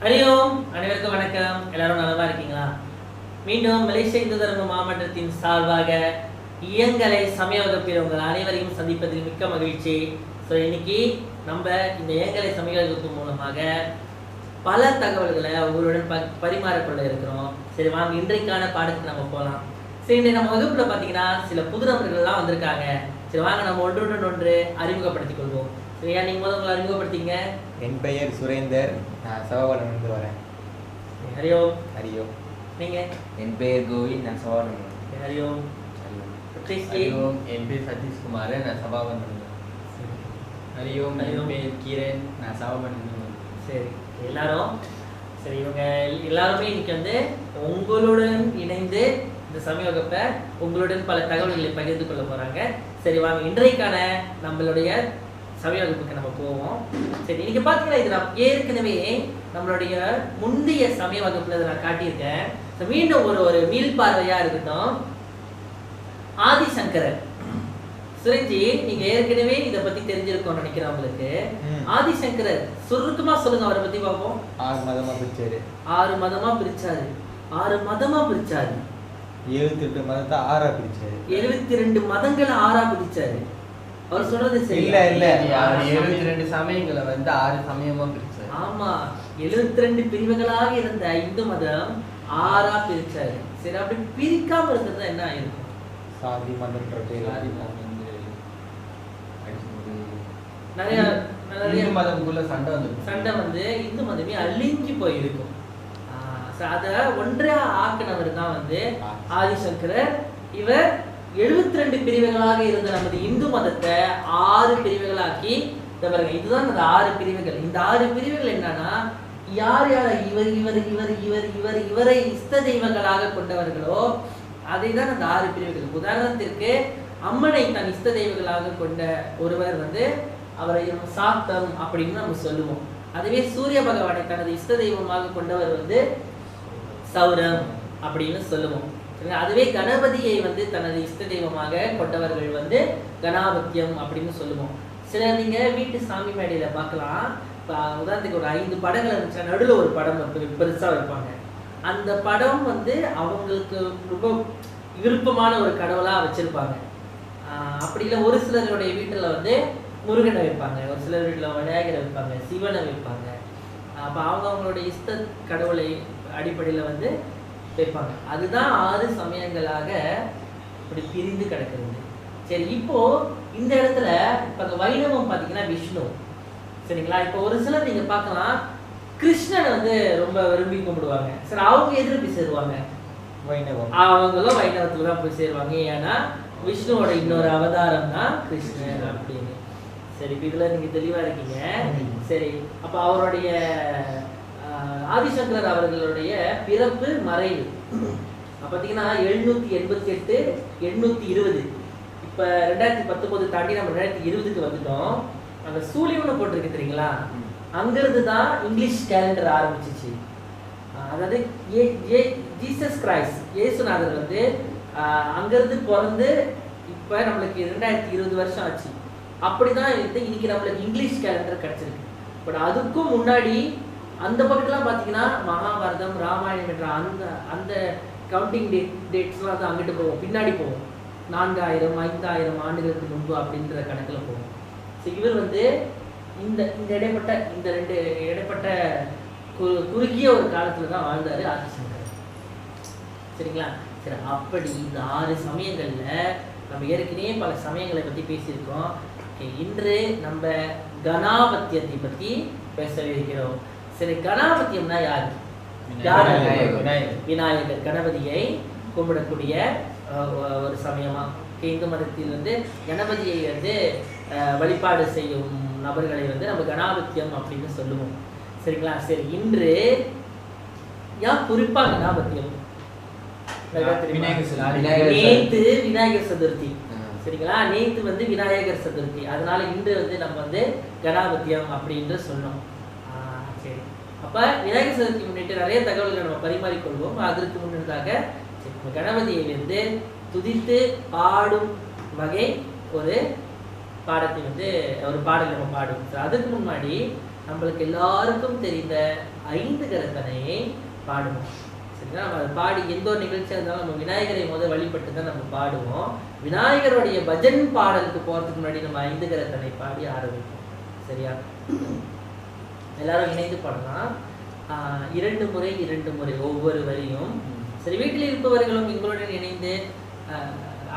ஹரியோம், அனைவருக்கும் வணக்கம். எல்லாரும் நலமா இருக்கீங்களா? மீண்டும் மலேசிய இந்து தர்ம மாமன்றத்தின் சார்பாக இயங்கலை சமய வகுப்பில் உங்கள் அனைவரையும் சந்திப்பதில் மிக்க மகிழ்ச்சி. ஸோ இன்னைக்கு நம்ம இந்த இயங்கலை சமய வகுப்பு மூலமாக பல தகவல்களை உங்களுடன் பரிமாறிக்கொள்ள இருக்கிறோம். சரி வாங்க, இன்றைக்கான பாடத்துக்கு நம்ம போகலாம். சரி, இன்றைக்கு நம்ம வகுப்புல பார்த்தீங்கன்னா சில புது நபர்கள்லாம் வந்திருக்காங்க. சரி வாங்க, நம்ம ஒன்றுடன் ஒன்று அறிமுகப்படுத்திக் கொள்வோம். சரியா, நீங்க முதல்ல உங்களை அறிமுகப்படுத்திங்க. என் பெயர் சுரேந்தர், நான் சவாவளம் வரேன். ஹரியோ. ஹரியோ. நீங்க? என் பெயர் கோவிந்த், நான் சவாவளம். ஹரியோ. ஹரியோம், என் பேர் சதீஷ்குமார், நான் சபாவன். ஹரியோம், என் பேர் கிரண், நான் சபாவன். சரி, எல்லாரும் சரி, இவங்க எல்லாருமே இன்னைக்கு வந்து உங்களுடன் இணைந்து இந்த சமய வகுப்பை உங்களுடன் பல தகவல்களை பகிர்ந்து கொள்ள போறாங்க. சரி வாங்க, இன்றைக்கான நம்மளுடைய சமய வகுப்புக்கு நம்ம போவோம். சரி, இன்னைக்கு பார்த்தீங்கன்னா இது நான் ஏற்கனவே நம்மளுடைய முந்தைய சமய வகுப்புல இதை நான் காட்டியிருக்கேன். மீண்டும் ஒரு மீள்பார்வையா இருக்கட்டும். ஆதிசங்கரர் சுரஞ்சி, நீங்க ஏற்கனவே இதை பத்தி தெரிஞ்சிருக்கோம்னு நினைக்கிறேன். உங்களுக்கு ஆதிசங்கரர் சுருக்கமா சொல்லுங்க, அவரை பத்தி பார்ப்போம். 6 மதமா பிரிச்சாரு. 6 மதமா பிரிச்சாரு. 6 மதமா பிரிச்சாரு. 78 மதத்தை 6ஆ பிரிச்சாரு. 72 மதங்களை 6ஆ பிரிச்சாரு. அவர் சொல்றது சரி இல்ல இல்ல, 72 சமயங்களை வந்து 6 சமயமா பிரிச்சாரு. ஆமா, 72 பிரிவுகளாக இருந்த இந்து மதம் 6ஆ பிரிச்சாரு. சரி, அப்படி பிரிக்காம இருக்கிறது என்ன ஆயிருக்கும்? சாதி மதம்ன்ற பேர் நிறைய நிறைய மதத்துக்குள்ள சண்டை வந்து சண்டை வந்து இந்து மதமே அழிஞ்சு போயிருக்கும். அதை ஒன்றா ஆக்கினவர் தான் வந்து ஆதிசங்கரர். இவர் 72 பிரிவுகளாக இருந்த நமது இந்து மதத்தை 6 பிரிவுகளாக்கி, இதுதான் அந்த 6 பிரிவுகள். இந்த 6 பிரிவுகள் என்னன்னா, யார் யார் இவர் இவர் இவர் இவர் இவர் இவரை இஷ்ட தெய்வங்களாக கொண்டவர்களோ அதை தான் அந்த 6 பிரிவுகள். உதாரணத்திற்கு அம்மனை தன் இஷ்ட தெய்வங்களாக கொண்ட ஒருவர் வந்து அவரை சாத்தம் அப்படின்னு நம்ம சொல்லுவோம். அதுவே சூரிய பகவானை தனது இஷ்ட தெய்வமாக கொண்டவர் வந்து சௌரம் அப்படின்னு சொல்லுவோம். அதுவே கணபதியை வந்து தனது இஷ்ட தெய்வமாக கொண்டவர்கள் வந்து கணாபத்தியம் அப்படின்னு சொல்லுவோம். சில நீங்க வீட்டு சாமி மேடையில பார்க்கலாம். உதாரணத்துக்கு ஒரு 5 படங்கள் இருந்துச்சுன்னா நடுவில் ஒரு படம் பெருசா வைப்பாங்க. அந்த படம் வந்து அவங்களுக்கு ரொம்ப விருப்பமான ஒரு கடவுளா வச்சிருப்பாங்க. அப்படி இல்லை, ஒரு சிலருடைய வீட்டில் வந்து முருகனை வைப்பாங்க, ஒரு சிலர் வீட்டில் விநாயகரை வைப்பாங்க, சிவனை வைப்பாங்க. அப்போ அவங்களுடைய இஷ்ட கடவுளை அடிப்படையில் வந்து வைப்பாங்க. அதுதான் 6 சமயங்களாக இப்படி பிரிந்து கிடக்குது. சரி, இப்போ இந்த இடத்துல இப்போ அந்த வைணவம் பார்த்தீங்கன்னா விஷ்ணு, சரிங்களா? இப்போ ஒரு சிலர் நீங்க பார்க்கலாம், கிருஷ்ணனை வந்து ரொம்ப விரும்பி கும்பிடுவாங்க. சரி, அவங்க எதிர்ப்பு சேருவாங்க வைணவம். அவங்களும் வைணவத்துல தான் போய் சேருவாங்க. ஏன்னா விஷ்ணுவோட இன்னொரு அவதாரம் தான் கிருஷ்ணன் அப்படின்னு. சரி, இப்போ இதுல நீங்க தெளிவா இருக்கீங்க. சரி, அப்ப அவருடைய ஆதிசங்கரர் அவர்களுடைய பிறப்பு மறைவு பார்த்தீங்கன்னா 788 820. இப்ப 2019 தாண்டி நம்ம 2020க்கு வந்துட்டோம். அந்த சூழியம்னு போட்டிருக்கு தெரியுங்களா? அங்கிருந்து தான் இங்கிலீஷ் கேலண்டர் ஆரம்பிச்சிச்சு. அதாவது ஜீசஸ் கிரைஸ்ட் இயேசுநாதர் வந்து அங்கிருந்து பிறந்து இப்ப நம்மளுக்கு 2020 வருஷம் ஆச்சு. அப்படிதான் இன்னைக்கு நம்மளுக்கு இங்கிலீஷ் கேலண்டர் கிடைச்சிருக்கு. பட் அதுக்கும் முன்னாடி அந்த பக்கத்துலாம் பார்த்தீங்கன்னா மகாபாரதம், ராமாயணம் என்ற அந்த கவுண்டிங் டேட்ஸ்லாம் வந்து அங்கிட்டு போவோம், பின்னாடி போவோம். 4000 5000 ஆண்டுகளுக்கு முன்பு அப்படின்ற கணக்கில் போவோம். ஸோ இவர் வந்து இந்த இடைப்பட்ட இந்த 2 இடைப்பட்ட குறுகிய ஒரு காலத்துல தான் வாழ்ந்தாரு ஆதிசங்கரர், சரிங்களா? சரி, அப்படி இந்த 6 சமயங்கள்ல நம்ம ஏற்கனவே பல சமயங்களை பத்தி பேசியிருக்கோம். இன்று நம்ம கணாபத்தியத்தை பத்தி பேச இருக்கிறோம். சரி, கணாபத்தியம்னா யாரு? விநாயகர், கணபதியை கும்பிடக்கூடிய ஒரு சமயமா. இந்து மதத்தில் வந்து கணபதியை வந்து வழிபாடு செய்யும் நபர்களை வந்து நம்ம கணாபத்தியம் அப்படின்னு சொல்லுவோம், சரிங்களா? சரி, இன்று ஏன் குறிப்பா கணாபத்தியம்? நேத்து விநாயகர் சதுர்த்தி, சரிங்களா? நேத்து வந்து விநாயகர் சதுர்த்தி, அதனால இன்று வந்து நம்ம வந்து கணாபத்தியம் அப்படின்னு சொன்னோம். சரி, அப்ப விநாயகர் சதுர்த்தி முன்னிட்டு நிறைய தகவல்களை நம்ம பரிமாறிக்கொள்வோம். அதற்கு முன்னதாக கணபதியை வந்து துதித்து பாடும் வகை ஒரு பாடத்தை வந்து ஒரு பாடல் நம்ம பாடுவோம். அதுக்கு முன்னாடி நம்மளுக்கு எல்லாருக்கும் தெரிந்த 5 கரத்தனையை பாடுவோம். சரிங்களா? நம்ம அதை பாடி எந்த ஒரு நிகழ்ச்சியாக இருந்தாலும் நம்ம விநாயகரை முதல் வழிபட்டு தான் நம்ம பாடுவோம். விநாயகருடைய பஜன் பாடலுக்கு போகிறதுக்கு முன்னாடி நம்ம 5 கரத்தனை பாடி ஆரம்பிப்போம். சரியா? எல்லாரும் இணைந்து பாடலாம். 2 முறை 2 முறை ஒவ்வொரு வரியும். சரி, வீட்டில் இருப்பவர்களும் எங்களுடன் இணைந்து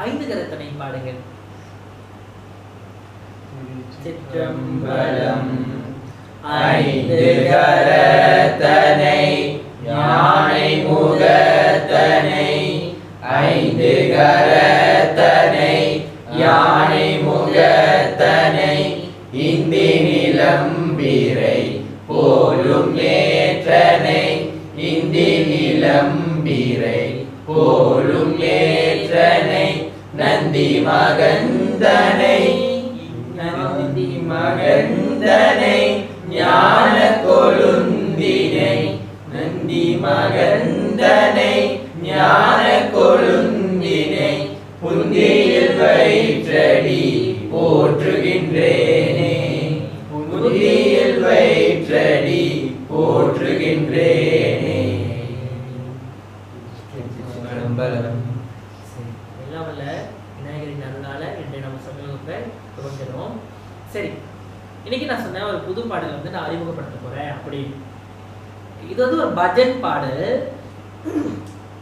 5 கரத்தனை பாடுங்கள். சிற்றம்பலம். 5 கரத்தனை யானை முகத்தனை, 5 கரத்தனை யானை முகத்தனை, இந்தி நிலம்பிரை போலும் ஏற்றனை, இந்தி நிலம்பிரை போலும் ஏற்றனை, நந்தி மகந்தனை நந்தி மகந்தனை, ஞான கொழுந்தினை நந்தி மகந்தனை, ஞான கொழுந்தினை, புந்தியில் வயிற்றடி போற்றுகின்றேனே, புந்தியில் வயிற்றடி போற்றுகின்றேனே. எல்லாம் வல்ல விநாயகரின் அருளால இன்றைய நம்ம சமூகத்தை துவங்கிறோம். சரி, இன்னைக்கு நான் சொன்ன ஒரு புது பாடல் வந்து நான் அறிமுகப்படுத்த போறேன். அப்படி இது வந்து ஒரு பஜன் பாடல்.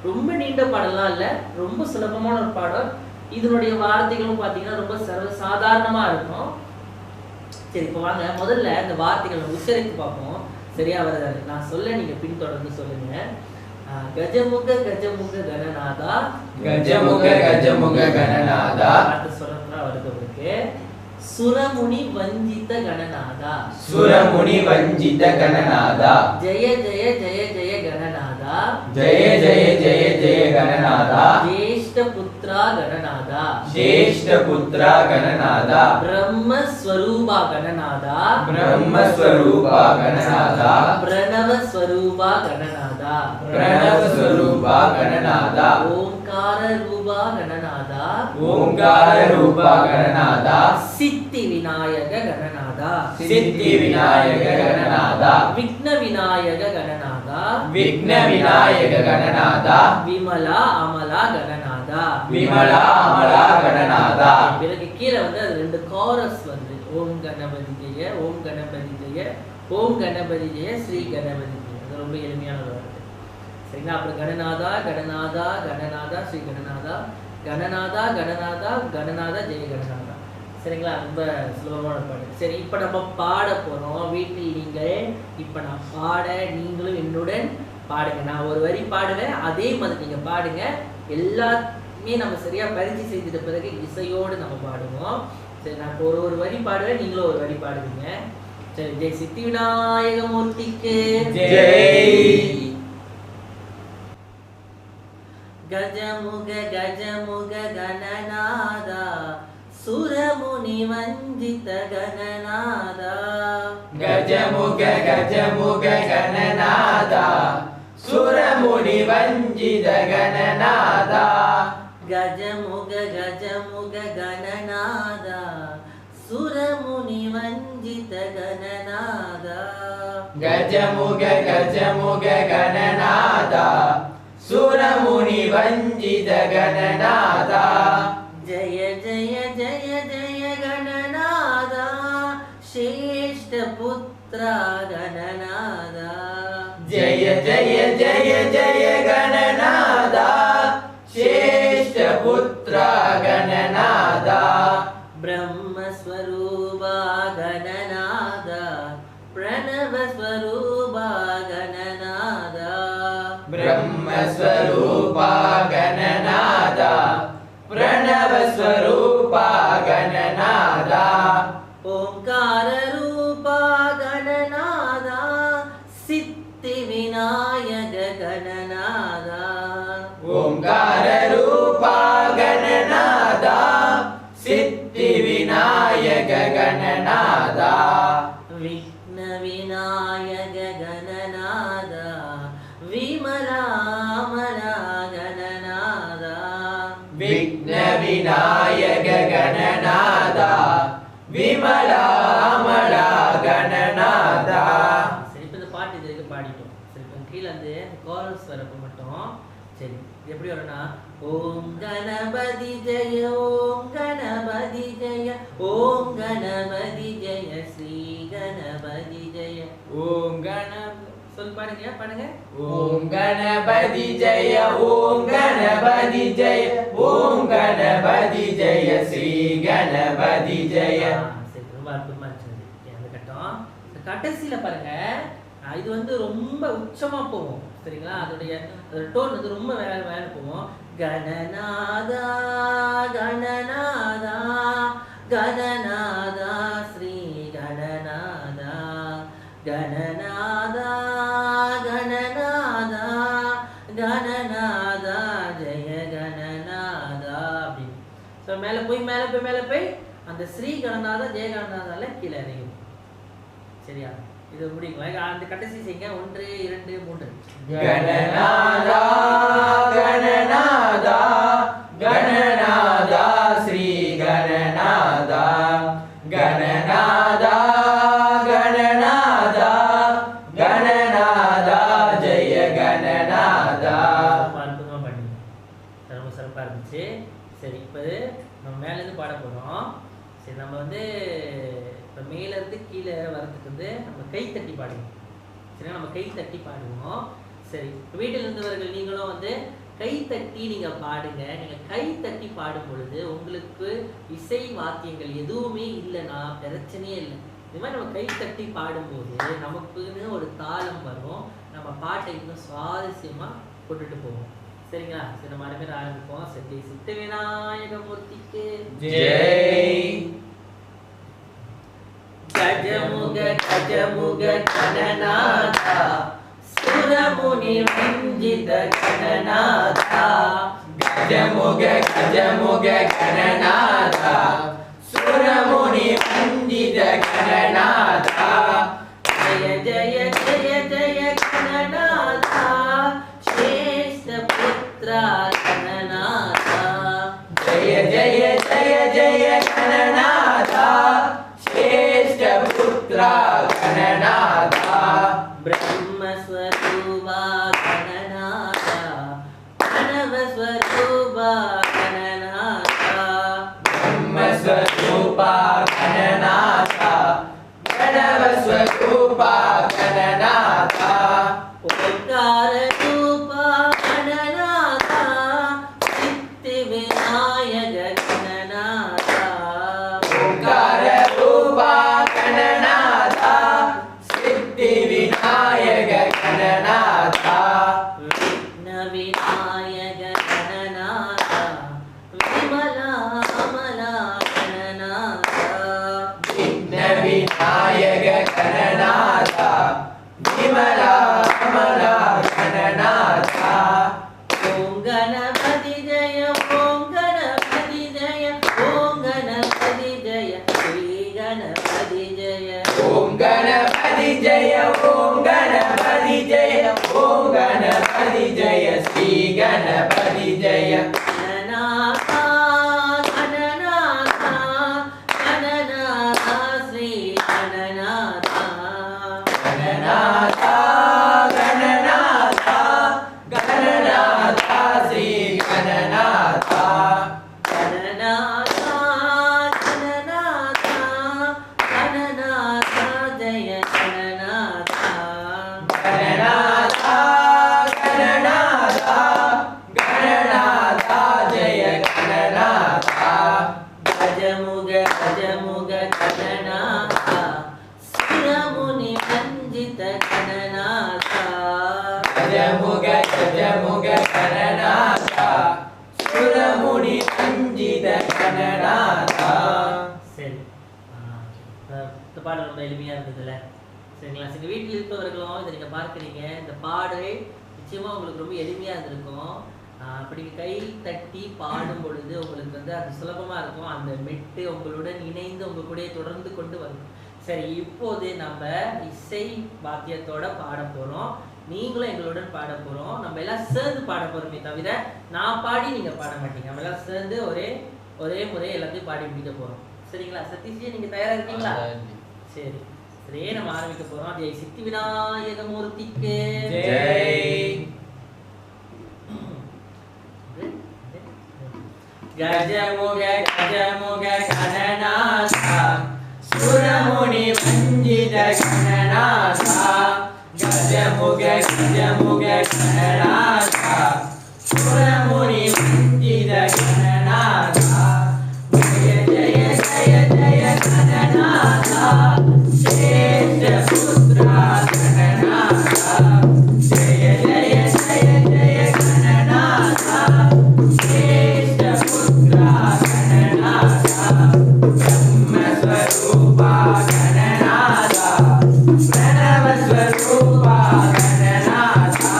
ரொம்ப நீண்ட பாடலாம் இல்லை, ரொம்ப சுலபமான ஒரு பாடல். இதனுடைய வார்த்தைகளும் பார்த்தீங்கன்னா ரொம்ப சர்வசாதாரணமா இருக்கும். சரி, இப்போ வாங்க முதல்ல இந்த வார்த்தைகளை உச்சரித்து பார்ப்போம். சரியா வருது? நான் சொல்ல நீங்க பின்தொடர்ந்து சொல்லுங்க. கஜமுக கஜமுக கணநாதா, கஜமுக கஜமுக கணநாதா, அடுத்த சொல்றதுலாம் வருது உங்களுக்கு. சுரமுனி வஞ்சித கணநாதா, சுரமுனி வஞ்சித கணநாதா, ஜெய ஜெய ஜெய ஜெய கணநாதா, ஜெய ஜெய ஜெய ஜெய கணநாதா, ஜேஷ்ட புத்ரா கணநாதா, ஜேஷ்ட புத்ரா கணநாதா, பிரம்மஸ்வரூபா கணநாதா, பிரம்மஸ்வரூபா கணநாதா, பிரணவஸ்வரூபா கணநாதா, பிரணவஸ்வரூபா கணநாதா, ஓங்கார ரூபா கணநாதா, ஓங்கார ரூபா கணநாதா, சித்தி விநாயக கணநாதா, சித்தி விநாயக கணநாதா, விக்ன விநாயக கணநாதா, விக்ன விநாயக கணநாதா, விமலா அமலா கணநாதா, விமலா அமலா கணநாதா. பிறகு கீழே வந்து அது 2 கோரஸ் வந்து ஓம் கணபதி ஜெய, ஓம் கணபதி ஜெய, ஓம் கணபதி ஜெய, ஸ்ரீ கணபதி ஜெய. அது ரொம்ப எளிமையான ஒரு வார்த்தை. சரிங்களா? அப்புறம் கணநாதா கணநாதா கணநாதா ஸ்ரீ கணநாதா, கணநாதா கணநாதா கணநாதா ஜெய கணநாதா. சரிங்களா? ரொம்ப சுலபமான பாடு. சரி, இப்போ நம்ம பாட போறோம். வீட்டில் நீங்கள் இப்போ நான் பாட நீங்களும் என்னுடன் பாடுங்க. நான் ஒரு வரி பாடுவேன், அதே மாதிரி நீங்க பாடுங்க. எல்லாமே நம்ம சரியா பயிற்சி செய்துட்ட பிறகு இசையோடு நம்ம பாடுவோம். சரி, நான் ஒரு வரி பாடுவேன், நீங்களும் ஒரு வரி பாடுவீங்க. சரி, ஜெய் சித்தி விநாயக மூர்த்திக்கு ஜெய். கஜமுக கஜமுக கணநாதா, சுரமுனி வஞ்சித கணநாதா, கஜமுக கஜமுக கணநாதா, சுரமுனி வஞ்சித கணநாதா, கஜமுக கஜமுக கணநாதா, சுரமுனி வஞ்சித கணநாதா, கஜமுக கஜமுக கணநாதா, சுரமுனி வஞ்சித கணநாதா, ஜய ஜய ஜய ஜய கணநாதா, சேஷ்ட புத்ரா கணநாதா, ஜய ஜய ஜய ஜய கணநாதா, சேஷ்ட புத்ரா கணநாதா, பிரம்மஸ்வரூபா கணநாதா, பிரணவஸ்வரூபா கணநாதா, பிரம்மஸ்வரூபா கணநாதா, பிரணவஸ்வரூபா கணநாதா, ஓங்கார ரூபா கணநாதா, சித்தி விநாயக கணநாதா, ஓங்கார ரூபா கணநாதா, சித்தி விநாயக கணநாதா, விக்ன விநாயக கணநாதா, விமலாமலா கணநாதா, விக்ன விநாயக கணநாதா, விமலாமலா கணநாதா, பாடிட்டோம். சரி இப்போ கீழே வந்து கோரஸ் வரப்போ மட்டும் சரி எப்படி வரும்னா ஓம் கணபதி ஜெய ஓம் கணபதி ஜெய ஓம் கணபதி ஜெய ஸ்ரீ கணபதி ஜெய ஓம் சொல் பாடுங்க பாடுங்க. ஓம் கணபதி ஜெய ஓம் கணபதி ஜெய ஓம் கணபதி ஜெய ஸ்ரீ கணபதி ஜெய. சரி ரொம்ப அற்புதமா இருந்துச்சு அந்த கட்டம். கடைசியில பாருங்க இது வந்து ரொம்ப உச்சமா போகும் சரிங்களா. அதோடைய டோன் வந்து ரொம்ப வேற போகும். கணநாதா கணநாதா கணநாதா ஸ்ரீ கணநாதா கணநாதா கணநாதா கணநாதா ஜெய கணநாதா அப்படின்னு. ஸோ மேலே போய் அந்த ஸ்ரீ கணநாதா ஜெய கணநாதால கீழே இறங்கும். சரியா இது முடியும். அந்த கடைசி செய்யுங்க 1 2 3. கணநாதா கணநாதா கணநாதா ஸ்ரீ கணநாதா கணநாதா கணநாதா கணநாதா ஜெய கணநாதா. அற்புதமா பண்ணீங்க. ரொம்ப சிறப்பா இருந்துச்சு. சரி இப்போ நம்ம மேலேருந்து பாட போறோம். சரி நம்ம வந்து இப்போ மேலேருந்து கீழே வரதுக்கு வந்து நம்ம கை தட்டி பாடுவோம். சரிங்களா நம்ம கை தட்டி பாடுவோம். சரி வீட்டில் இருந்தவர்கள் நீங்களும் வந்து கை தட்டி நீங்கள் பாடுங்க. நீங்கள் கை தட்டி பாடும் பொழுது உங்களுக்கு இசை வாக்கியங்கள் எதுவுமே இல்லைன்னா பிரச்சனையே இல்லை. இது மாதிரி நம்ம கை தட்டி பாடும்போது நமக்குன்னு ஒரு தாளம் வரும். நம்ம பாட்டை இன்னும் சுவாரஸ்யமாக கொண்டுட்டு போவோம். சரிங்களா சரி நம்ம அனைவரும் ஆரம்பிப்போம். சரி சித்த விநாயகமூர்த்திக்கு ஜெய். கஜமுக கஜமுக கணநாதா சுரமுனி வஞ்சித கணநாதா கஜமுக கஜமுக கணநாதா சுரமுனி வஞ்சித கணநாதா ஜய ஜய ஜய ஜய கணநாதா ஸ்ரேஷ்ட புத்ரா கணநாதா ஜய ஜய ஜய ஜய கணநாதா श्रेष्ठ पुत्रा गणनाथा ब्रह्मस्वरूपा गणनाथा प्रणवस्वरूपा गणनाथा ब्रह्मस्वरूपा गणनाथा प्रणवस्वरूपा गणनाथा ओंकाररूपा गणनाथा सिद्धिविनायक गणनाथा ओंकार गणनाथा सिद्धि विनायक गणनाथा विघ्न विनायक गणनाथा विमला अमला गणनाथा विघ्न विनायक गणनाथा विमला अमला गणनाथा. ओम गणपति जय ओम गणपति जय ओम गणपति जय श्री गणपति जय ओम गणपति जय ओम गणपति जय ओम गणपति जय श्री गणपति जय. गणनाथा गणनाथा गणनाथा श्री गणनाथा गणनाथा गणनाथा गणनाथा श्री गणनाथा गणनाथा गणनाथा गणनाथा जय गणनाथा गणनाथा गणनाथा गणनाथा जय गणनाथा गजमुग गजमुग गणनाथा सुरमुनि वंजित गणनाथा गजमुग गजमुग गणनाथा सुरमुनि वंजित गणनाथा. சரி இந்த பாடல் ரொம்ப எளிமையா இருந்ததுல சரிங்களா. சரி வீட்டில் இருப்பவர்களும் இதை நீங்க பார்க்குறீங்க. இந்த பாடல் நிச்சயமா உங்களுக்கு ரொம்ப எளிமையா இருந்திருக்கும். அப்படி கை தட்டி பாடும் பொழுது உங்களுக்கு வந்து அது சுலபமா இருக்கும். அந்த மெட்டு உங்களுடன் இணைந்து உங்க கூட தொடர்ந்து கொண்டு வரும். சரி இப்போது நம்ம இசை வாத்தியத்தோட பாட போறோம். நீங்களும் எங்களுடன் பாட போறோம். நம்ம எல்லாம் சேர்ந்து பாட போறோமே தவிர நான் பாடி நீங்க பாட மாட்டீங்க. நம்ம எல்லாம் சேர்ந்து ஒரே முறை எல்லாத்தையும் பாடி முடிக்க போறோம். சரிங்களா சதீஷ்ஜி நீங்க தயாரா இருக்கீங்களா? சரி சரி நம்ம ஆரம்பிக்க போறோம். ஜெய் சித்தி விநாயக மூர்த்திக்கு ஜெய். கஜமுக கஜமுக கணநாதா சுரமுனி வஞ்சித கணநாதா கஜமுக கஜமுக கணநாதா சுரமுனி வஞ்சித கணநாதா ஜய ஜய ஜய ஜய கணநாதா சேஷ புத்ரா கணநாதா ஜய ஜய ஜய ஜய கணநாதா சேஷ புத்ரா கணநாதா ब्रह्मस्वरूपा गणनाथा प्रणवस्वरूपा गणनाथा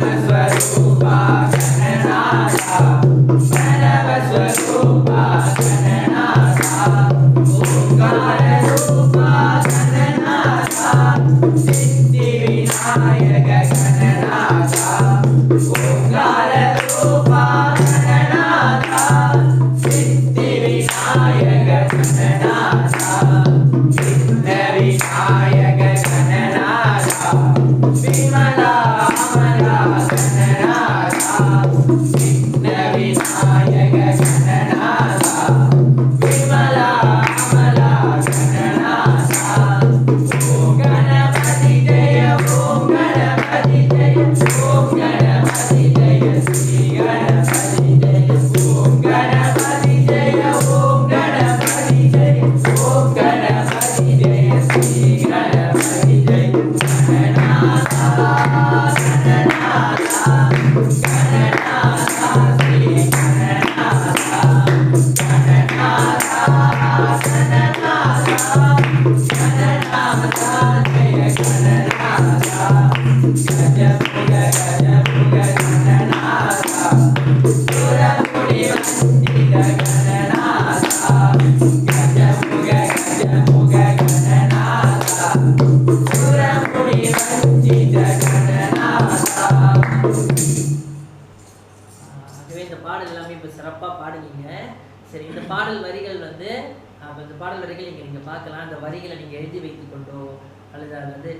ब्रह्मस्वरूपा गणनाथा प्रणवस्वरूपा गणनाथा ओंकाररूपा गणनाथा सिद्धिविनायक गणनाथा ओंकाररूपा गणनाथा सिद्धिविनायक गणनाथा विघ्नविनायक गणनाथा विमला अमला गणनाथा विघ्नविनायक गणनाथा विमला अमला गणनाथा ओम गणपति जय ओम गणपति जय ओम गणपति जय श्री गणपति जय ओम गणपति जय ओम गणपति जय ओम गणपति जय श्री गणपति जय गणनाथा गणनाथा गणनाथा श्री गणनाथा गणनाथा गणनाथा गणनाथा जय गणनाथा गजमुग गजमुग गणनाथा सुरमुनि वंदित गणनाथा गजमुग गजमुग गणनाथा सुरमुनि वंदित गणनाथा. ஆகவே இந்த பாடல் எல்லாமே இப்போ சிறப்பாக பாடுவீங்க. சரி, இந்த பாடல் வரிகள் வந்து இந்த பாடல் வரிகள் நீங்கள் பார்க்கலாம். அந்த வரிகளை நீங்கள் எழுதி வைத்துக்கொண்டோ அல்லது அதை வந்து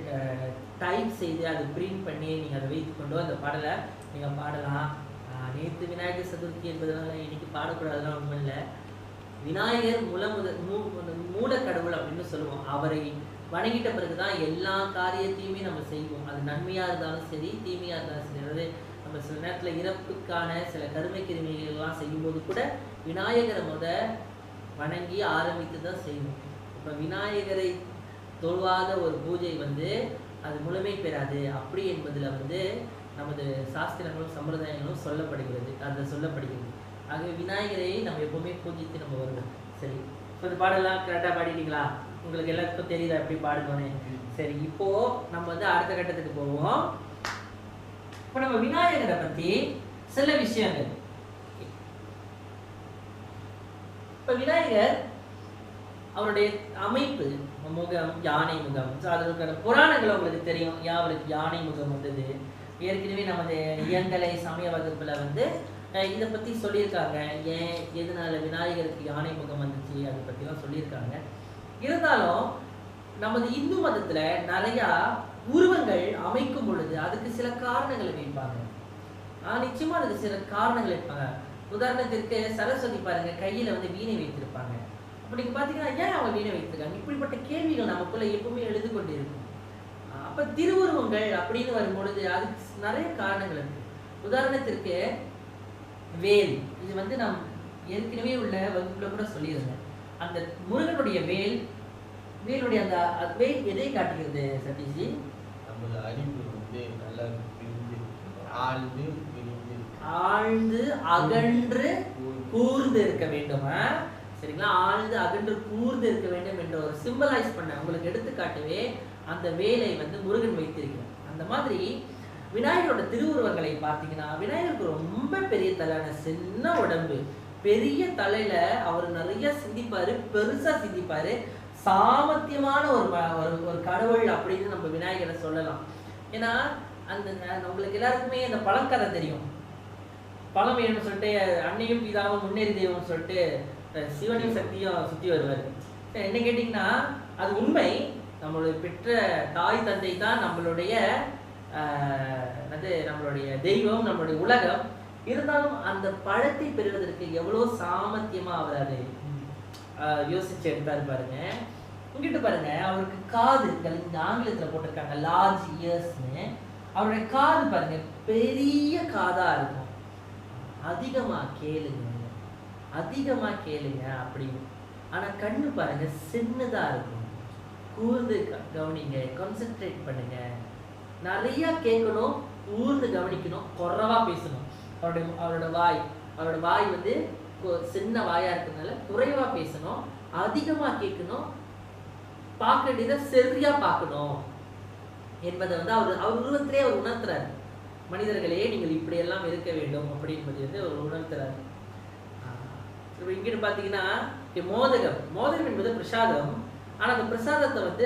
டைப் செய்து அதை பிரிண்ட் பண்ணி நீங்கள் அதை வைத்துக்கொண்டோ அந்த பாடலை நீங்கள் பாடலாம். நேற்று விநாயகர் சதுர்த்தி என்பதனால இன்னைக்கு பாடக்கூடாதுலாம் ஒன்றும் இல்லை. விநாயகர் மூல கடவுள் அப்படின்னு சொல்லுவோம். அவரை வணங்கிட்ட பிறகு தான் எல்லா காரியத்தையுமே நம்ம செய்வோம். அது நன்மையாக இருந்தாலும் சரி, தீமையாக இருந்தாலும் சரி. அதாவது நம்ம சில நேரத்தில் இறப்புக்கான சில கருமை கிருமிகள்லாம் செய்யும்போது கூட விநாயகரை வணங்கி ஆரம்பித்து தான் செய்வோம். இப்போ விநாயகரை தொழுவாத ஒரு பூஜை வந்து அது முழுமை பெறாது அப்படி என்பதில் வந்து நமது சாஸ்திரங்களும் சம்பிரதாயங்களும் சொல்லப்படுகிறது. ஆகவே விநாயகரை நம்ம எப்பவுமே பூஜித்து நம்ம வருவோம். சரி, இப்போ இந்த பாடலாம் கரெக்டாக பாடிட்டீங்களா? உங்களுக்கு எல்லாருக்கும் தெரியுதா எப்படி பாடுவோன்னு? சரி, இப்போ நம்ம வந்து அடுத்த கட்டத்துக்கு போவோம். இப்போ நம்ம விநாயகரை பற்றி சில விஷயங்கள். இப்போ விநாயகர் அவருடைய அமைப்பு, முகம் யானை முகம். ஸோ அதற்கான புராணங்கள் உங்களுக்கு தெரியும். அவருக்கு யானை முகம் வந்தது. ஏற்கனவே நமது இயங்கலை சமய வகுப்புல வந்து இதை பற்றி சொல்லியிருக்காங்க. ஏன் எதனால விநாயகருக்கு யானை முகம் வந்துச்சு அதை பற்றிலாம் சொல்லியிருக்காங்க. இருந்தாலும் நமது இந்து மதத்தில் நிறையா உருவங்கள் அமைக்கும் பொழுது அதுக்கு சில காரணங்களை வைப்பாங்க. நிச்சயமா அதுக்கு சில காரணங்கள் வைப்பாங்க. உதாரணத்திற்கு சரஸ்வதி பாருங்க, கையில் வந்து வீணை வைத்திருப்பாங்க. அப்படி பார்த்தீங்கன்னா ஏன் அவங்க வீணை வைத்திருக்காங்க? இப்படிப்பட்ட கேள்விகள் நமக்குள்ள எப்பவுமே எழுது கொண்டு இருக்கும். அப்போ திருவுருவங்கள் அப்படின்னு வரும்பொழுது அதுக்கு நிறைய காரணங்கள் இருக்கு. உதாரணத்திற்கு வேல், இது வந்து நாம் ஏற்கனவே உள்ள வகுப்புல கூட சொல்லியிருந்தேன். அந்த முருகனுடைய வேலுடைய அந்த வேல் எதை காட்டுகிறது சதீஷ்ஜி? நமது அறிவு வந்து நல்லா ஆழ்ந்து அகன்று கூர்ந்து இருக்க வேண்டுமா? சரிங்களா? ஆழ்ந்து அகன்று கூர்ந்து இருக்க வேண்டும் என்ற ஒரு சிம்பலைஸ் பண்ண உங்களுக்கு எடுத்துக்காட்டவே அந்த வேலை வந்து முருகன் வைத்திருக்கிறார். அந்த மாதிரி விநாயகரோட திருவுருவங்களை பார்த்தீங்கன்னா விநாயகருக்கு ரொம்ப பெரிய தலையான சின்ன உடம்பு, பெரிய தலையில அவர் நிறைய சிந்திப்பாரு, பெருசா சிந்திப்பாரு. சாமர்த்தியமான ஒரு கடவுள் அப்படின்னு நம்ம விநாயகரை சொல்லலாம். ஏன்னா அந்த உங்களுக்கு எல்லாருக்குமே அந்த பழங்கதை தெரியும். பழம் வேணும்னு சொல்லிட்டு அன்னையும் பிதாவும் முன்னேறி தெய்வம்னு சொல்லிட்டு சிவனையும் சக்தியும் சுற்றி வருவார். என்ன கேட்டிங்கன்னா அது உண்மை. நம்மளுடைய பெற்ற தாய் தந்தை தான் நம்மளுடைய நம்மளுடைய தெய்வம், நம்மளுடைய உலகம். இருந்தாலும் அந்த பழத்தை பெறுவதற்கு எவ்வளோ சாமர்த்தியமா அவர் அதை யோசிச்சு எடுத்தாரு பாருங்க. இங்கிட்டு பாருங்க, அவருக்கு காது இந்த ஆங்கிலத்தில் போட்டிருக்காங்க லார்ஜ் இயர்ஸ்னு. அவருடைய காது பாருங்க பெரிய காதா இருக்கும். அதிகமா கேளுங்க அப்படின்னு. ஆனா கண்ணு பாருங்க சின்னதா இருக்கும். கூர்ந்து கவனிங்க, கான்சென்ட்ரேட் பண்ணுங்க. நிறைய கேட்கணும், ஊர்ந்து கவனிக்கணும், குறைவா பேசணும். அவரோட வாய் வந்து சின்ன வாயா இருக்கிறதுனால குறைவா பேசணும், அதிகமா கேட்கணும், பார்க்க வேண்டியதை சரியா பார்க்கணும் என்பதை வந்து அவர் உருவத்திலே அவர் உணர்த்துறாரு. மனிதர்களே நீங்கள் இப்படியெல்லாம் இருக்க வேண்டும் அப்படி என்பதை வந்து அவர் உணர்த்துறாரு. இங்கிட்டு பார்த்தீங்கன்னா மோதகம் என்பது பிரசாதம். ஆனால் அந்த பிரசாதத்தை வந்து